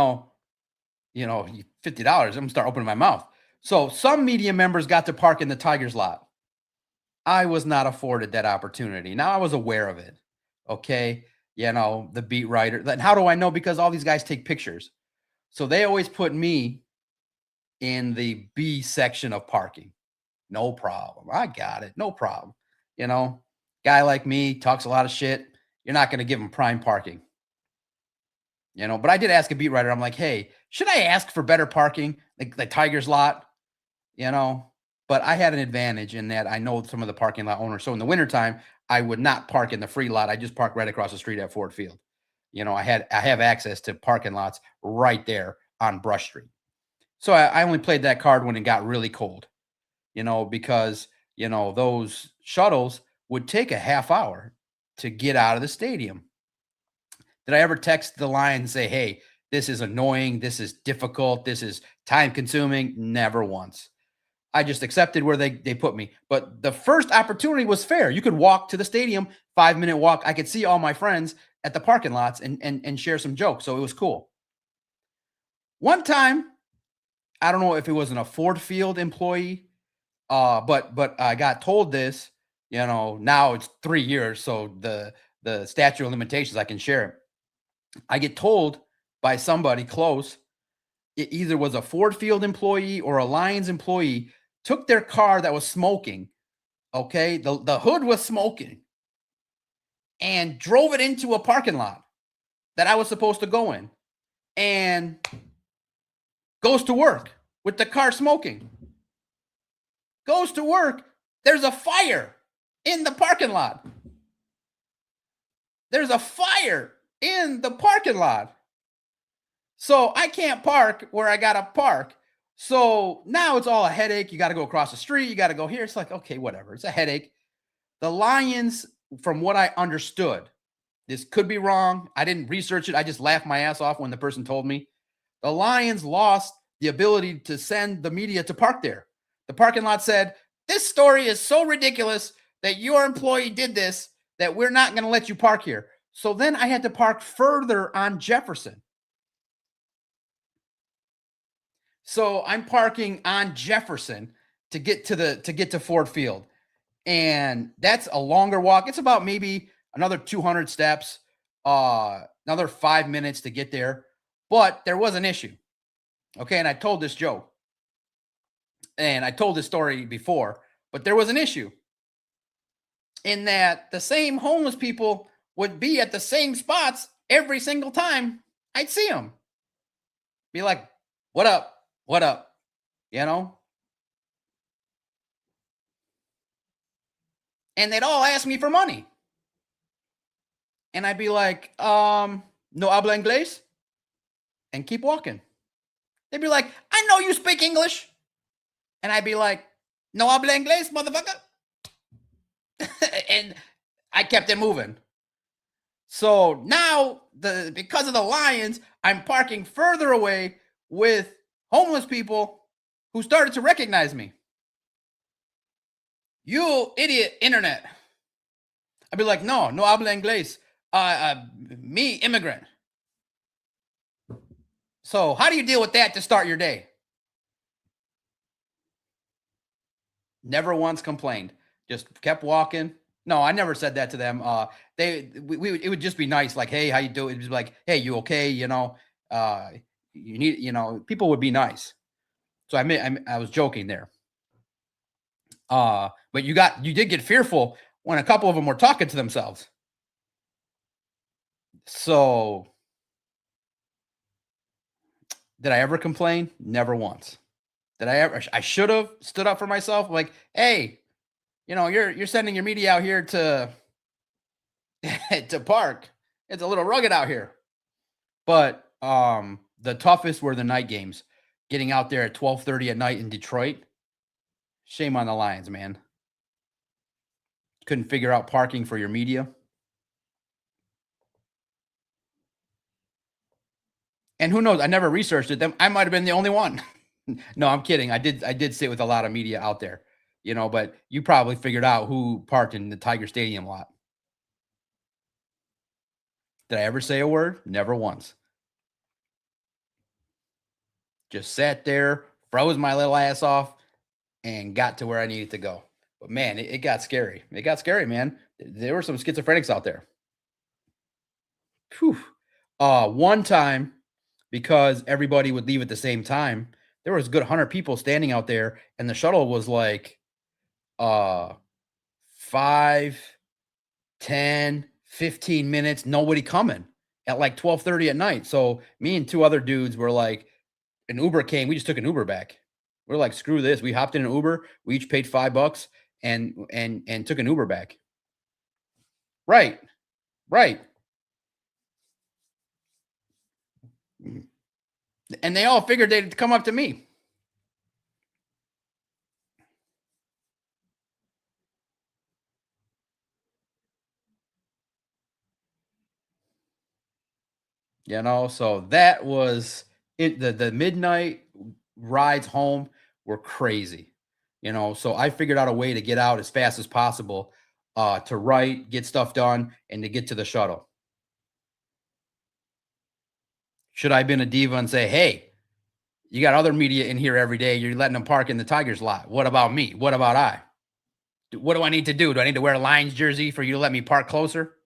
gonna start opening my mouth. So some media members got to park in the Tigers lot. I was not afforded that opportunity. Now I was aware of it. Okay. The beat writer. And how do I know? Because all these guys take pictures. So they always put me in the B section of parking. No problem. I got it. No problem. Guy like me talks a lot of shit. You're not going to give him prime parking. But I did ask a beat writer. I'm like, hey, should I ask for better parking? Like the Tigers lot, but I had an advantage in that I know some of the parking lot owners. So in the wintertime, I would not park in the free lot. I just park right across the street at Ford Field. I have access to parking lots right there on Brush Street. So I only played that card when it got really cold, because, those shuttles would take a half hour to get out of the stadium. Did I ever text the line and say, hey, this is annoying, this is difficult, this is time consuming? Never once. I just accepted where they put me. But the first opportunity was fair. You could walk to the stadium, 5-minute walk. I could see all my friends at the parking lots and share some jokes. So it was cool. One time, I don't know if it was a Ford Field employee, but I got told this, now it's 3 years. So the statute of limitations, I can share it. I get told by somebody close, it either was a Ford Field employee or a Lions employee, took their car that was smoking. Okay. The hood was smoking and drove it into a parking lot that I was supposed to go in and goes to work with the car smoking. Goes to work. There's a fire in the parking lot. There's a fire in the parking lot. So I can't park where I got to park. So now it's all a headache. You got to go across the street. You got to go here. It's like, okay, whatever. It's a headache. The Lions, from what I understood, this could be wrong. I didn't research it. I just laughed my ass off when the person told me. The Lions lost the ability to send the media to park there. The parking lot said, this story is so ridiculous that your employee did this, that we're not going to let you park here. So then I had to park further on Jefferson. So I'm parking on Jefferson to get to Ford Field. And that's a longer walk. It's about maybe another 200 steps. another 5 minutes to get there, but there was an issue. Okay, and I told this joke, and I told this story before, but there was an issue in that the same homeless people would be at the same spots every single time I'd see them. Be like, "What up? What up?" You know, and they'd all ask me for money, and I'd be like, "No habla inglés," and keep walking. They'd be like, "I know you speak English," and I'd be like, "No habla inglés, motherfucker," and I kept it moving. So now, because of the Lions, I'm parking further away with homeless people who started to recognize me. You idiot, internet. I'd be like, no, no habla inglés. Me, immigrant. So how do you deal with that to start your day? Never once complained. Just kept walking. No, I never said that to them. It would just be nice, like, hey, how you doing? It'd be like, hey, you okay? Uh, you need, people would be nice. So I was joking there. But you did get fearful when a couple of them were talking to themselves. So did I ever complain? Never once. Did I ever? I should have stood up for myself. Like, hey, you're sending your media out here to to park. It's a little rugged out here. But the toughest were the night games. Getting out there at 12:30 at night in Detroit. Shame on the Lions, man. Couldn't figure out parking for your media. And who knows? I never researched it. I might have been the only one. No, I'm kidding. I did sit with a lot of media out there, but you probably figured out who parked in the Tiger Stadium lot. Did I ever say a word? Never once. Just sat there, froze my little ass off, and got to where I needed to go. But man, it got scary. It got scary, man. There were some schizophrenics out there. Whew. One time, because everybody would leave at the same time, there was a good 100 people standing out there, and the shuttle was like uh 5, 10, 15 minutes, nobody coming at like 12:30 at night. So me and two other dudes were like, an Uber came, we just took an Uber back. We're like, screw this. We hopped in an Uber, we each paid $5 and took an Uber back. Right, right. And they all figured they'd come up to me. So that was it. The midnight rides home were crazy. So I figured out a way to get out as fast as possible, to write, get stuff done, and to get to the shuttle. Should I have been a diva and say, hey, you got other media in here every day, you're letting them park in the Tigers lot? What about me? What about I? What do I need to do? Do I need to wear a Lions jersey for you to let me park closer?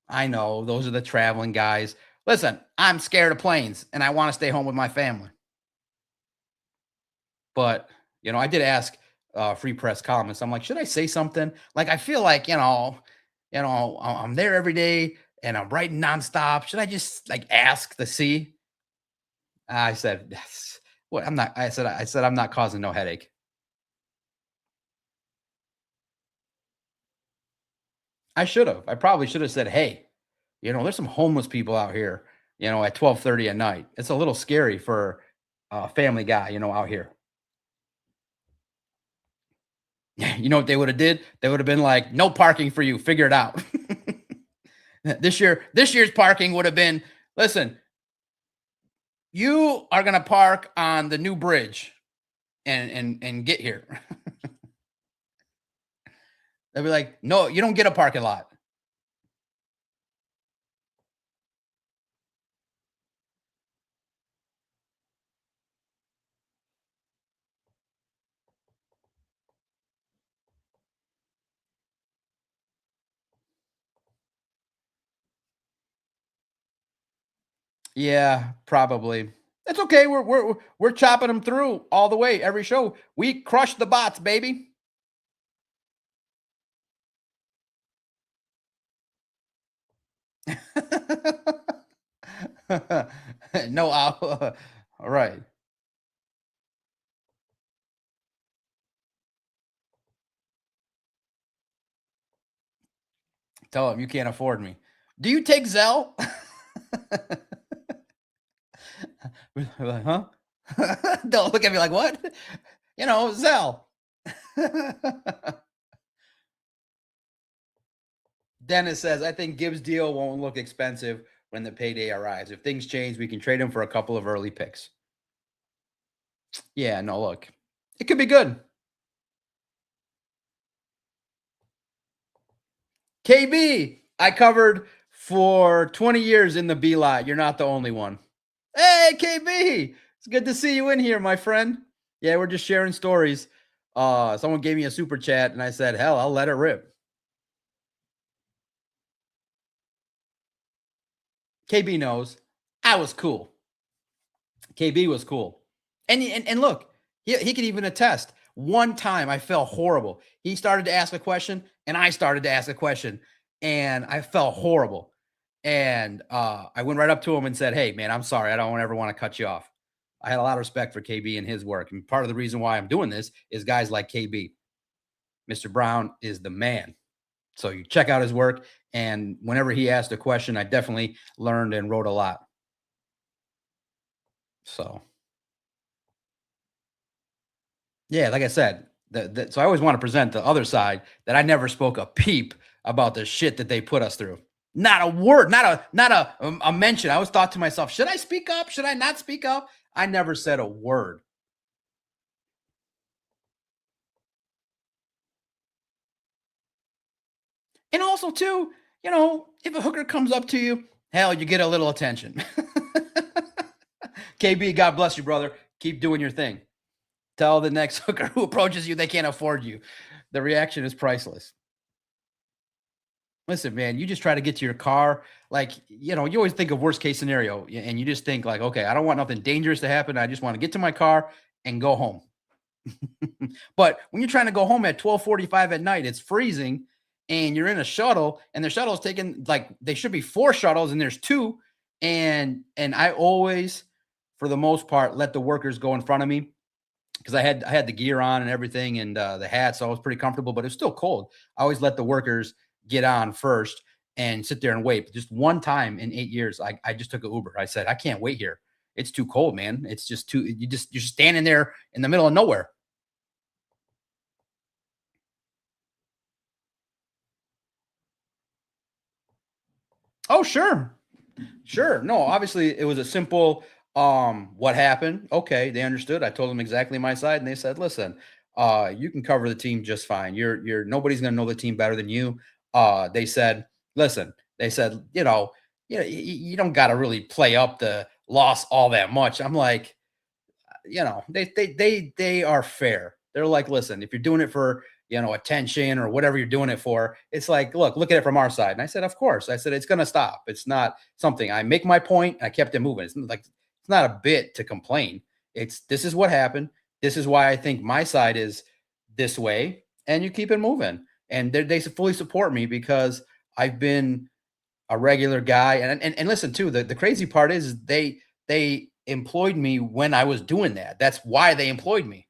I know those are the traveling guys. Listen, I'm scared of planes and I want to stay home with my family. But, I did ask free press columnists, I'm like, should I say something? Like, I feel like, I'm there every day and I'm writing nonstop. Should I just like ask to see? I said, yes. What I'm not, I said, I'm not causing no headache. I should have. I probably should have said, hey, there's some homeless people out here, at 12:30 at night. It's a little scary for a family guy, out here. You know what they would have did? They would have been like, no parking for you. Figure it out. This year's parking would have been, listen, you are gonna park on the new bridge and get here. They'll be like, no, you don't get a parking lot. Yeah, probably. It's okay. We're chopping them through all the way every show. We crush the bots, baby. No, all right. Tell him you can't afford me. Do you take Zell? Like, huh? Don't look at me like what? Zell. Dennis says, I think Gibbs' deal won't look expensive when the payday arrives. If things change, we can trade him for a couple of early picks. Yeah, no, look, it could be good. KB, I covered for 20 years in the B lot. You're not the only one. Hey, KB, it's good to see you in here, my friend. Yeah, we're just sharing stories. Someone gave me a super chat, and I said, hell, I'll let it rip. KB knows I was cool. KB was cool. And look, he could even attest. One time I felt horrible. He started to ask a question, and I started to ask a question, and I felt horrible. And I went right up to him and said, "Hey, man, I'm sorry. I don't ever want to cut you off." I had a lot of respect for KB and his work, and part of the reason why I'm doing this is guys like KB. Mr. Brown is the man. So you check out his work, and whenever he asked a question, I definitely learned and wrote a lot. So yeah, like I said, so I always want to present the other side that I never spoke a peep about the shit that they put us through. Not a word, not a mention. I always thought to myself, should I speak up? Should I not speak up? I never said a word. And also, too, if a hooker comes up to you, hell, you get a little attention. KB, God bless you, brother. Keep doing your thing. Tell the next hooker who approaches you they can't afford you. The reaction is priceless. Listen, man, you just try to get to your car. Like, you always think of worst case scenario and you just think like, okay, I don't want nothing dangerous to happen. I just want to get to my car and go home. But when you're trying to go home at 12:45 at night, it's freezing and you're in a shuttle and the shuttle's taking like they should be four shuttles and there's two. And I always, for the most part, let the workers go in front of me because I had the gear on and everything and the hat, so I was pretty comfortable, but it's still cold. I always let the workers get on first and sit there and wait. Just one time in 8 years, I just took an Uber. I said, I can't wait here. It's too cold, man. It's just too you're just standing there in the middle of nowhere. Oh, sure. Sure. No, obviously it was a simple what happened? Okay, they understood. I told them exactly my side and they said, "Listen, you can cover the team just fine. You're nobody's going to know the team better than you." They said, "Listen." They said, you don't got to really play up the loss all that much." I'm like, they are fair. They're like, listen, if you're doing it for attention or whatever you're doing it for, it's like, look at it from our side. And I said, of course. I said it's gonna stop. It's not something. I make my point. And I kept it moving. It's not a bit to complain. It's this is what happened. This is why I think my side is this way, and you keep it moving. And they fully support me because I've been a regular guy. And listen too, the crazy part is they employed me when I was doing that. That's why they employed me.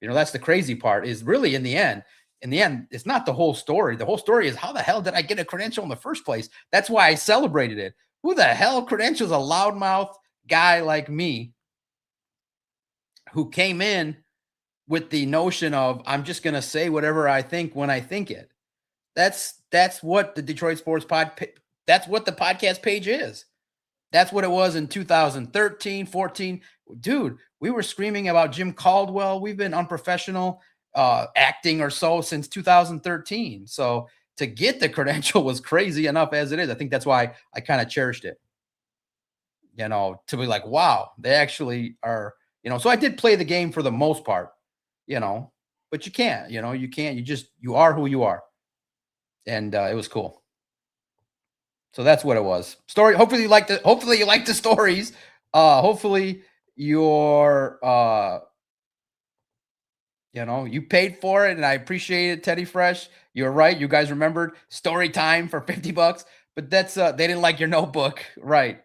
That's the crazy part is really in the end, it's not the whole story. The whole story is how the hell did I get a credential in the first place? That's why I celebrated it. Who the hell credentials a loudmouth guy like me who came in with the notion of I'm just gonna say whatever I think when I think it. That's what the Detroit Sports that's what the podcast page is. That's what it was in 2013, 14. Dude, we were screaming about Jim Caldwell. We've been unprofessional acting or so since 2013. So to get the credential was crazy enough as it is. I think that's why I kind of cherished it, to be like, wow, they actually are, so I did play the game for the most part, you know, but you can't, you are who you are. And it was cool. So that's what it was. Story. Hopefully you like the. Hopefully you like the stories. Hopefully you're. You paid for it, and I appreciate it, Teddy Fresh. You're right. You guys remembered story time for $50, but that's they didn't like your notebook, right?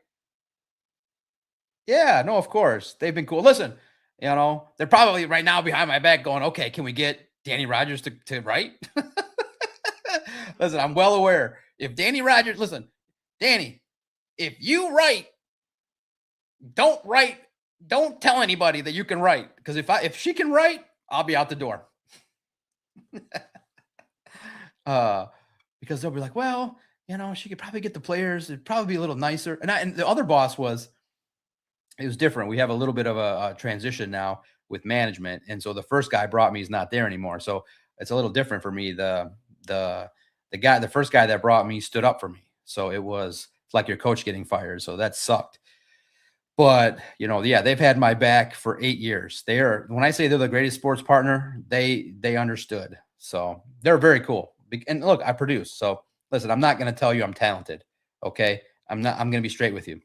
Yeah, no, of course. They've been cool. Listen, they're probably right now behind my back going, okay, can we get Danny Rogers to write? Listen, I'm well aware. If Danny Rogers, listen, Danny, if you don't write, don't tell anybody that you can write. Because if she can write, I'll be out the door. uh, because they'll be like, well, she could probably get the players. It'd probably be a little nicer. And the other boss it was different. We have a little bit of a transition now with management, and so the first guy brought me is not there anymore. So it's a little different for me. The first guy that brought me stood up for me. So it's like your coach getting fired. So that sucked. But yeah, they've had my back for 8 years. When I say they're the greatest sports partner, they understood. So they're very cool. And look, I produce. So listen, I'm not going to tell you I'm talented. Okay. I'm going to be straight with you.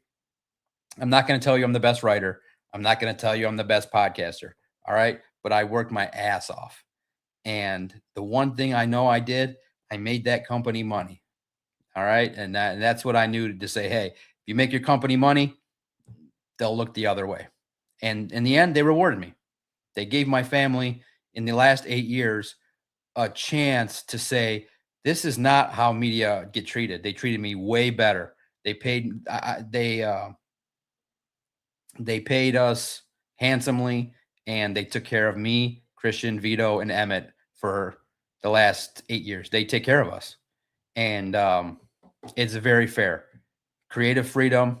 I'm not going to tell you I'm the best writer. I'm not going to tell you I'm the best podcaster. All right. But I worked my ass off. And the one thing I know I did, I made that company money. All right. And that's what I knew to say, hey, if you make your company money, they'll look the other way. And in the end, they rewarded me. They gave my family in the last 8 years a chance to say, this is not how media get treated. They treated me way better. They paid, they paid us handsomely, and they took care of me, Christian, Vito, and Emmett for the last 8 years. They take care of us. And it's very fair. Creative freedom,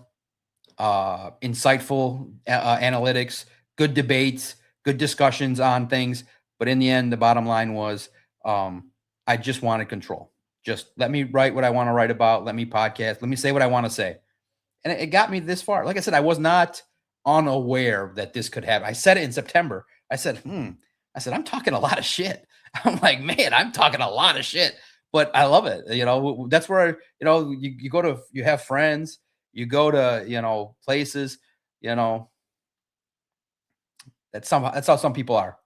insightful analytics, good debates, good discussions on things. But in the end, the bottom line was I just wanted control. Just let me write what I want to write about. Let me podcast. Let me say what I want to say. And it got me this far. Like I said, I was not unaware that this could happen. I said it in September. I said, I'm talking a lot of shit. I'm like, man, I'm talking a lot of shit, but I love it. That's where, you go to, you have friends, you go to, places, that's how some people are.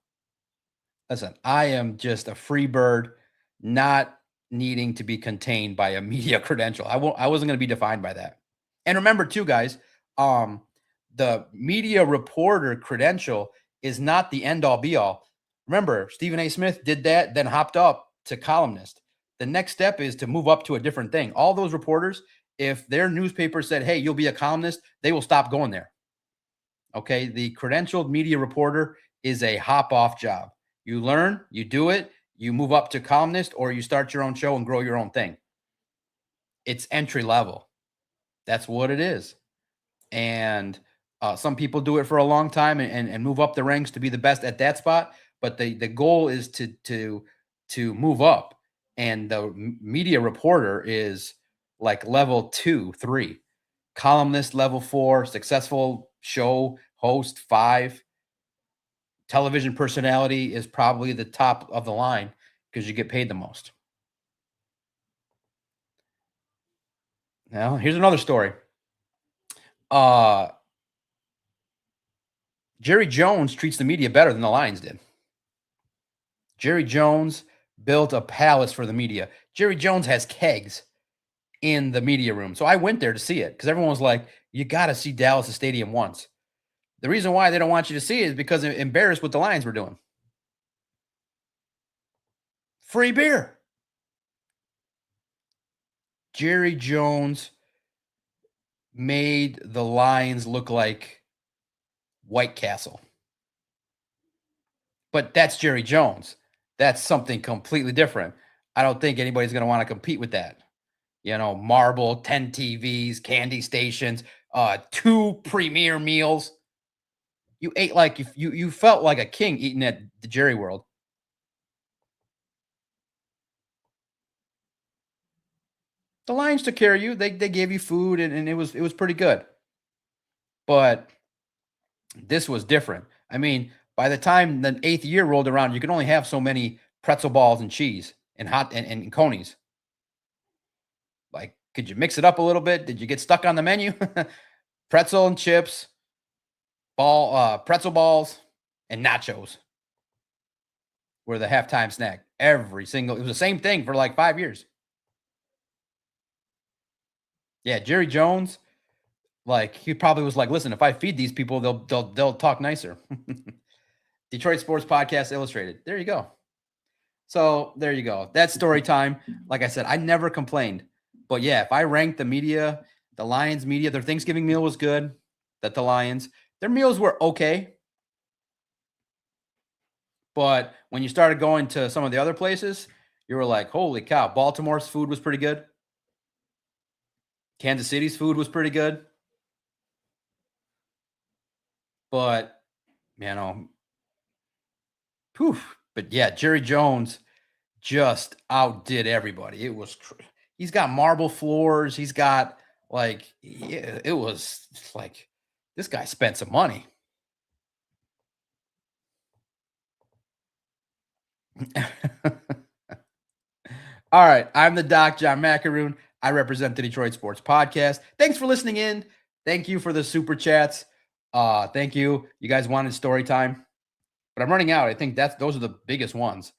Listen, I am just a free bird, not needing to be contained by a media credential. I wasn't going to be defined by that. And remember too, guys, the media reporter credential is not the end all be all. Remember, Stephen A. Smith did that, then hopped up to columnist. The next step is to move up to a different thing. All those reporters, if their newspaper said, hey, you'll be a columnist, they will stop going there. Okay. The credentialed media reporter is a hop off job. You learn, you do it, you move up to columnist, or you start your own show and grow your own thing. It's entry level. That's what it is. And some people do it for a long time and move up the ranks to be the best at that spot. But the goal is to move up. And the media reporter is like level 2, 3, columnist level 4, successful show host 5, television personality is probably the top of the line because you get paid the most. Now, here's another story. Jerry Jones treats the media better than the Lions did. Jerry Jones built a palace for the media. Jerry Jones has kegs in the media room. So I went there to see it because everyone was like, you got to see Dallas Stadium once. The reason why they don't want you to see it is because they're embarrassed what the Lions were doing. Free beer. Jerry Jones made the Lions look like White Castle. But that's Jerry Jones. That's something completely different. I don't think anybody's going to want to compete with that. Marble, 10 TVs, candy stations, 2 premier meals. You ate like you felt like a king eating at the Jerry World. The Lions took care of you. They gave you food and it was pretty good. But this was different. I mean, by the time the 8th year rolled around, you could only have so many pretzel balls and cheese and hot and conies. Like Could you mix it up a little bit? Did you get stuck on the menu? Pretzel and chips, pretzel balls, and nachos were the halftime snack. It was the same thing for like 5 years. Yeah, Jerry Jones, like he probably was like, listen, if I feed these people, they'll talk nicer. Detroit Sports Podcast Illustrated. There you go. So there you go. That's story time. Like I said, I never complained. But yeah, if I ranked the media, the Lions media, their Thanksgiving meal was good. That the Lions, their meals were okay. But when you started going to some of the other places, you were like, holy cow, Baltimore's food was pretty good. Kansas City's food was pretty good. But, but yeah, Jerry Jones just outdid everybody. He's got marble floors. He's got it was like this guy spent some money. All right. I'm the Doc, John McAroon. I represent the Detroit Sports Podcast. Thanks for listening in. Thank you for the super chats. Thank you. You guys wanted story time, but I'm running out. I think those are the biggest ones,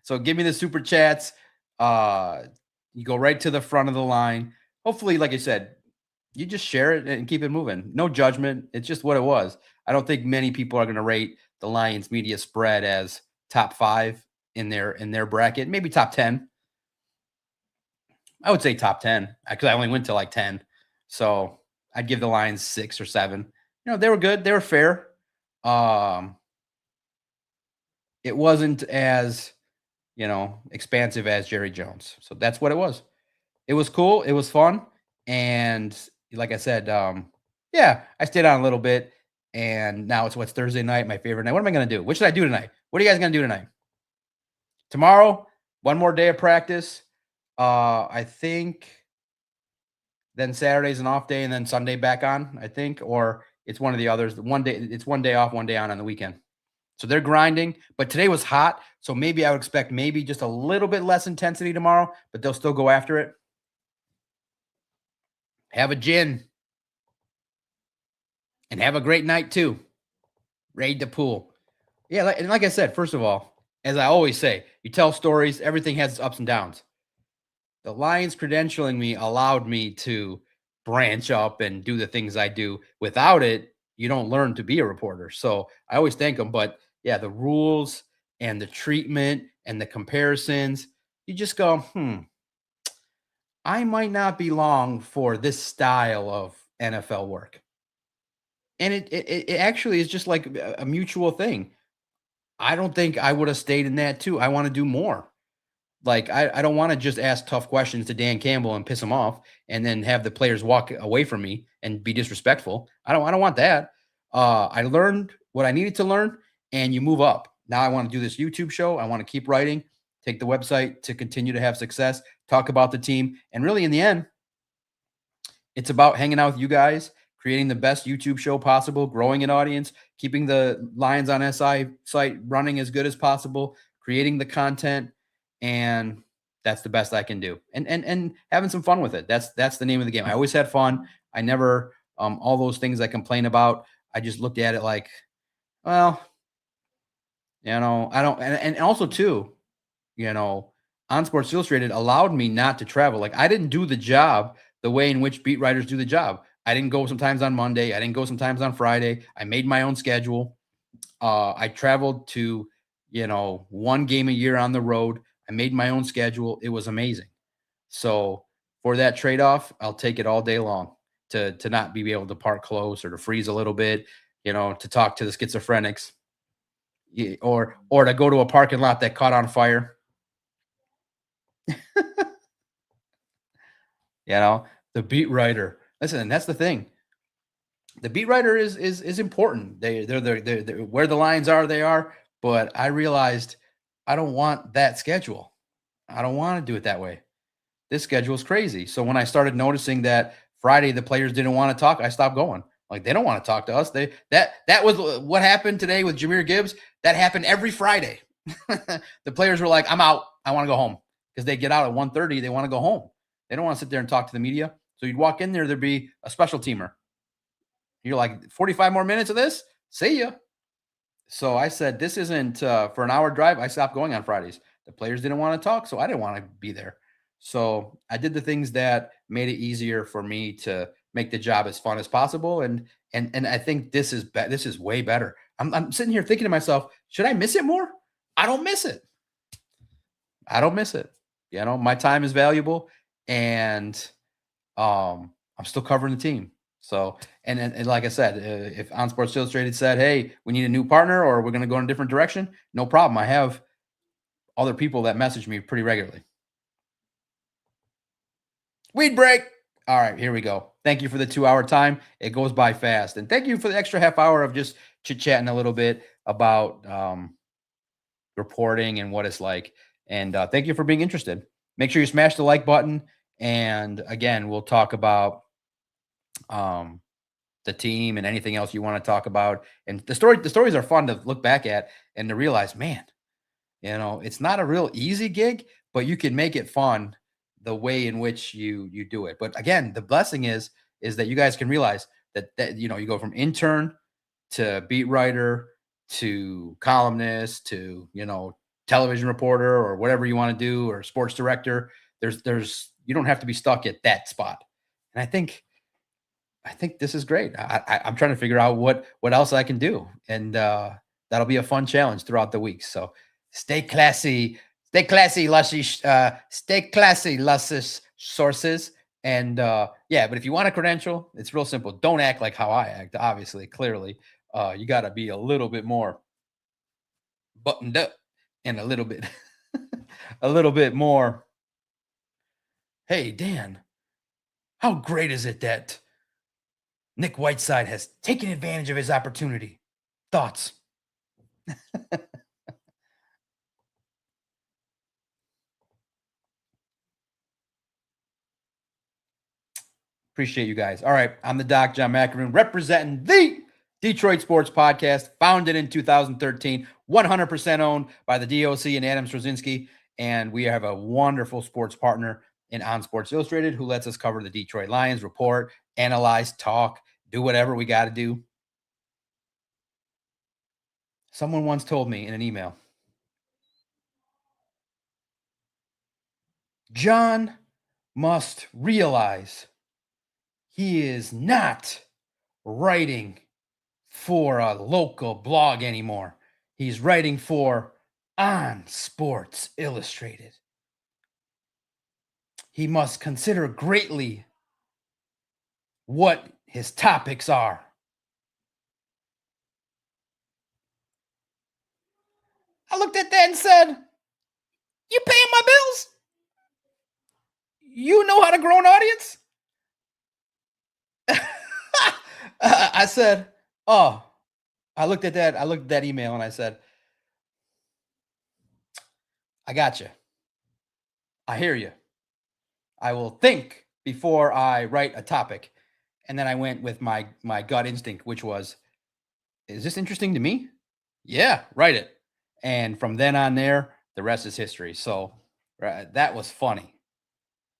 So give me the super chats. You go right to the front of the line. Hopefully, like I said, you just share it and keep it moving. No judgment. It's just what it was. I don't think many people are going to rate the Lions media spread as top 5 in their bracket, maybe top 10. I would say top 10 because I only went to like 10. So I'd give the Lions 6 or 7. They were good. They were fair. It wasn't as, expansive as Jerry Jones. So that's what it was. It was cool. It was fun. And like I said, yeah, I stayed on a little bit. And now it's Thursday night, my favorite night. What am I going to do? What should I do tonight? What are you guys going to do tonight? Tomorrow, one more day of practice. I think then Saturday's an off day and then Sunday back on, I think, or it's one of the others. It's one day off, one day on the weekend. So they're grinding, but today was hot. So maybe I would expect maybe just a little bit less intensity tomorrow, but they'll still go after it. Have a gin and have a great night too. Raid the pool. Yeah. Like I said, first of all, as I always say, you tell stories, everything has its ups and downs. The Lions credentialing me allowed me to branch up and do the things I do. Without it, you don't learn to be a reporter. So I always thank them. But yeah, the rules and the treatment and the comparisons, you just go, I might not be long for this style of NFL work. And it actually is just like a mutual thing. I don't think I would have stayed in that too. I want to do more. Like, I don't want to just ask tough questions to Dan Campbell and piss him off and then have the players walk away from me and be disrespectful. I don't want that. I learned what I needed to learn and you move up. Now I want to do this YouTube show. I want to keep writing, take the website to continue to have success, talk about the team. And really in the end, it's about hanging out with you guys, creating the best YouTube show possible, growing an audience, keeping the Lions on SI site running as good as possible, creating the content. And that's the best I can do. And having some fun with it. That's the name of the game. I always had fun. I never, all those things I complain about, I just looked at it like, well, I don't, and also too, on Sports Illustrated allowed me not to travel. Like I didn't do the job the way in which beat writers do the job. I didn't go sometimes on Monday. I didn't go sometimes on Friday. I made my own schedule. I traveled to, one game a year on the road. I made my own schedule. It was amazing. So for that trade-off, I'll take it all day long to not be able to park close or to freeze a little bit, to talk to the schizophrenics or to go to a parking lot that caught on fire. The beat writer. Listen, and that's the thing. The beat writer is important. They're where the Lions are, they are. But I realized I don't want that schedule. I don't want to do it that way. This schedule is crazy. So when I started noticing that Friday the players didn't want to talk, I stopped going. Like they don't want to talk to us. That was what happened today with Jahmyr Gibbs. That happened every Friday. The players were like, "I'm out. I want to go home." because they get out at 1:30. They want to go home. They don't want to sit there and talk to the media. So you'd walk in there, there'd be a special teamer. You're like, 45 more minutes of this? See ya. So I said, this isn't for an hour drive. I stopped going on Fridays. The players didn't want to talk, so I didn't want to be there. So I did the things that made it easier for me to make the job as fun as possible. And I think this is way better. I'm sitting here thinking to myself, should I miss it more? I don't miss it. I don't miss it. You know, my time is valuable, and I'm still covering the team. So, and like I said, if On Sports Illustrated said, "Hey, we need a new partner, or we're going to go in a different direction," no problem. I have other people that message me pretty regularly. Weed break. All right, here we go. Thank you for the 2-hour time. It goes by fast, and thank you for the extra half hour of just chit chatting a little bit about reporting and what it's like. And thank you for being interested. Make sure you smash the like button. And again, we'll talk about the team and anything else you want to talk about. And the stories are fun to look back at and to realize, man, you know, it's not a real easy gig, but you can make it fun the way in which you do it. But again, the blessing is that you guys can realize that you know, you go from intern to beat writer to columnist to, you know, television reporter or whatever you want to do, or sports director. There's you don't have to be stuck at that spot. And I think this is great. I'm trying to figure out what else I can do, and that'll be a fun challenge throughout the week. So stay classy, luscious, luscious sources. And yeah, but if you want a credential, it's real simple. Don't act like how I act. Obviously, clearly, you got to be a little bit more buttoned up and a little bit, a little bit more. Hey, Dan, how great is it that Nick Whiteside has taken advantage of his opportunity? Thoughts? Appreciate you guys. All right. I'm the Doc, John McEnroe, representing the Detroit Sports Podcast, founded in 2013, 100% owned by the DOC and Adam Straczynski. And we have a wonderful sports partner in On Sports Illustrated who lets us cover the Detroit Lions, report, analyze, talk, do whatever we got to do. Someone once told me in an email, John must realize he is not writing for a local blog anymore. He's writing for On Sports Illustrated. He must consider greatly what his topics are. I looked at that and said, you paying my bills? You know how to grow an audience? I said, oh, I looked at that email and I said, I got you. I hear you. I will think before I write a topic. And then I went with my gut instinct, which was, is this interesting to me? Yeah, write it. And from then on there, the rest is history. So that was funny.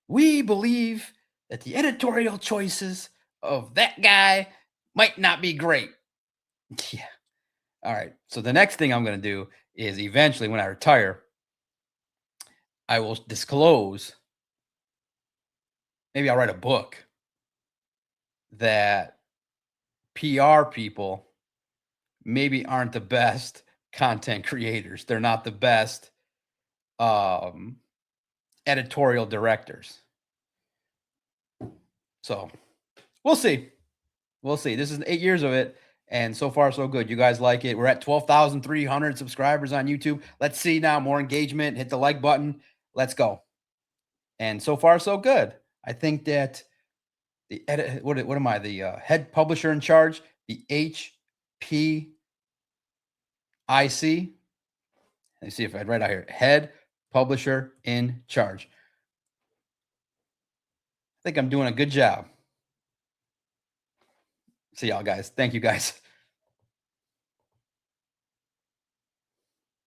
We believe that the editorial choices of that guy might not be great. Yeah. All right. So the next thing I'm going to do is eventually when I retire, I will disclose, maybe I'll write a book that PR people maybe aren't the best content creators. They're not the best editorial directors. So we'll see. We'll see. This is 8 years of it. And so far, so good. You guys like it. We're at 12,300 subscribers on YouTube. Let's see now more engagement. Hit the like button. Let's go. And so far, so good. I think that the edit, what am I? The head publisher in charge, the HPIC. Let me see if I'd write out here. Head publisher in charge. I think I'm doing a good job. See y'all guys. Thank you guys.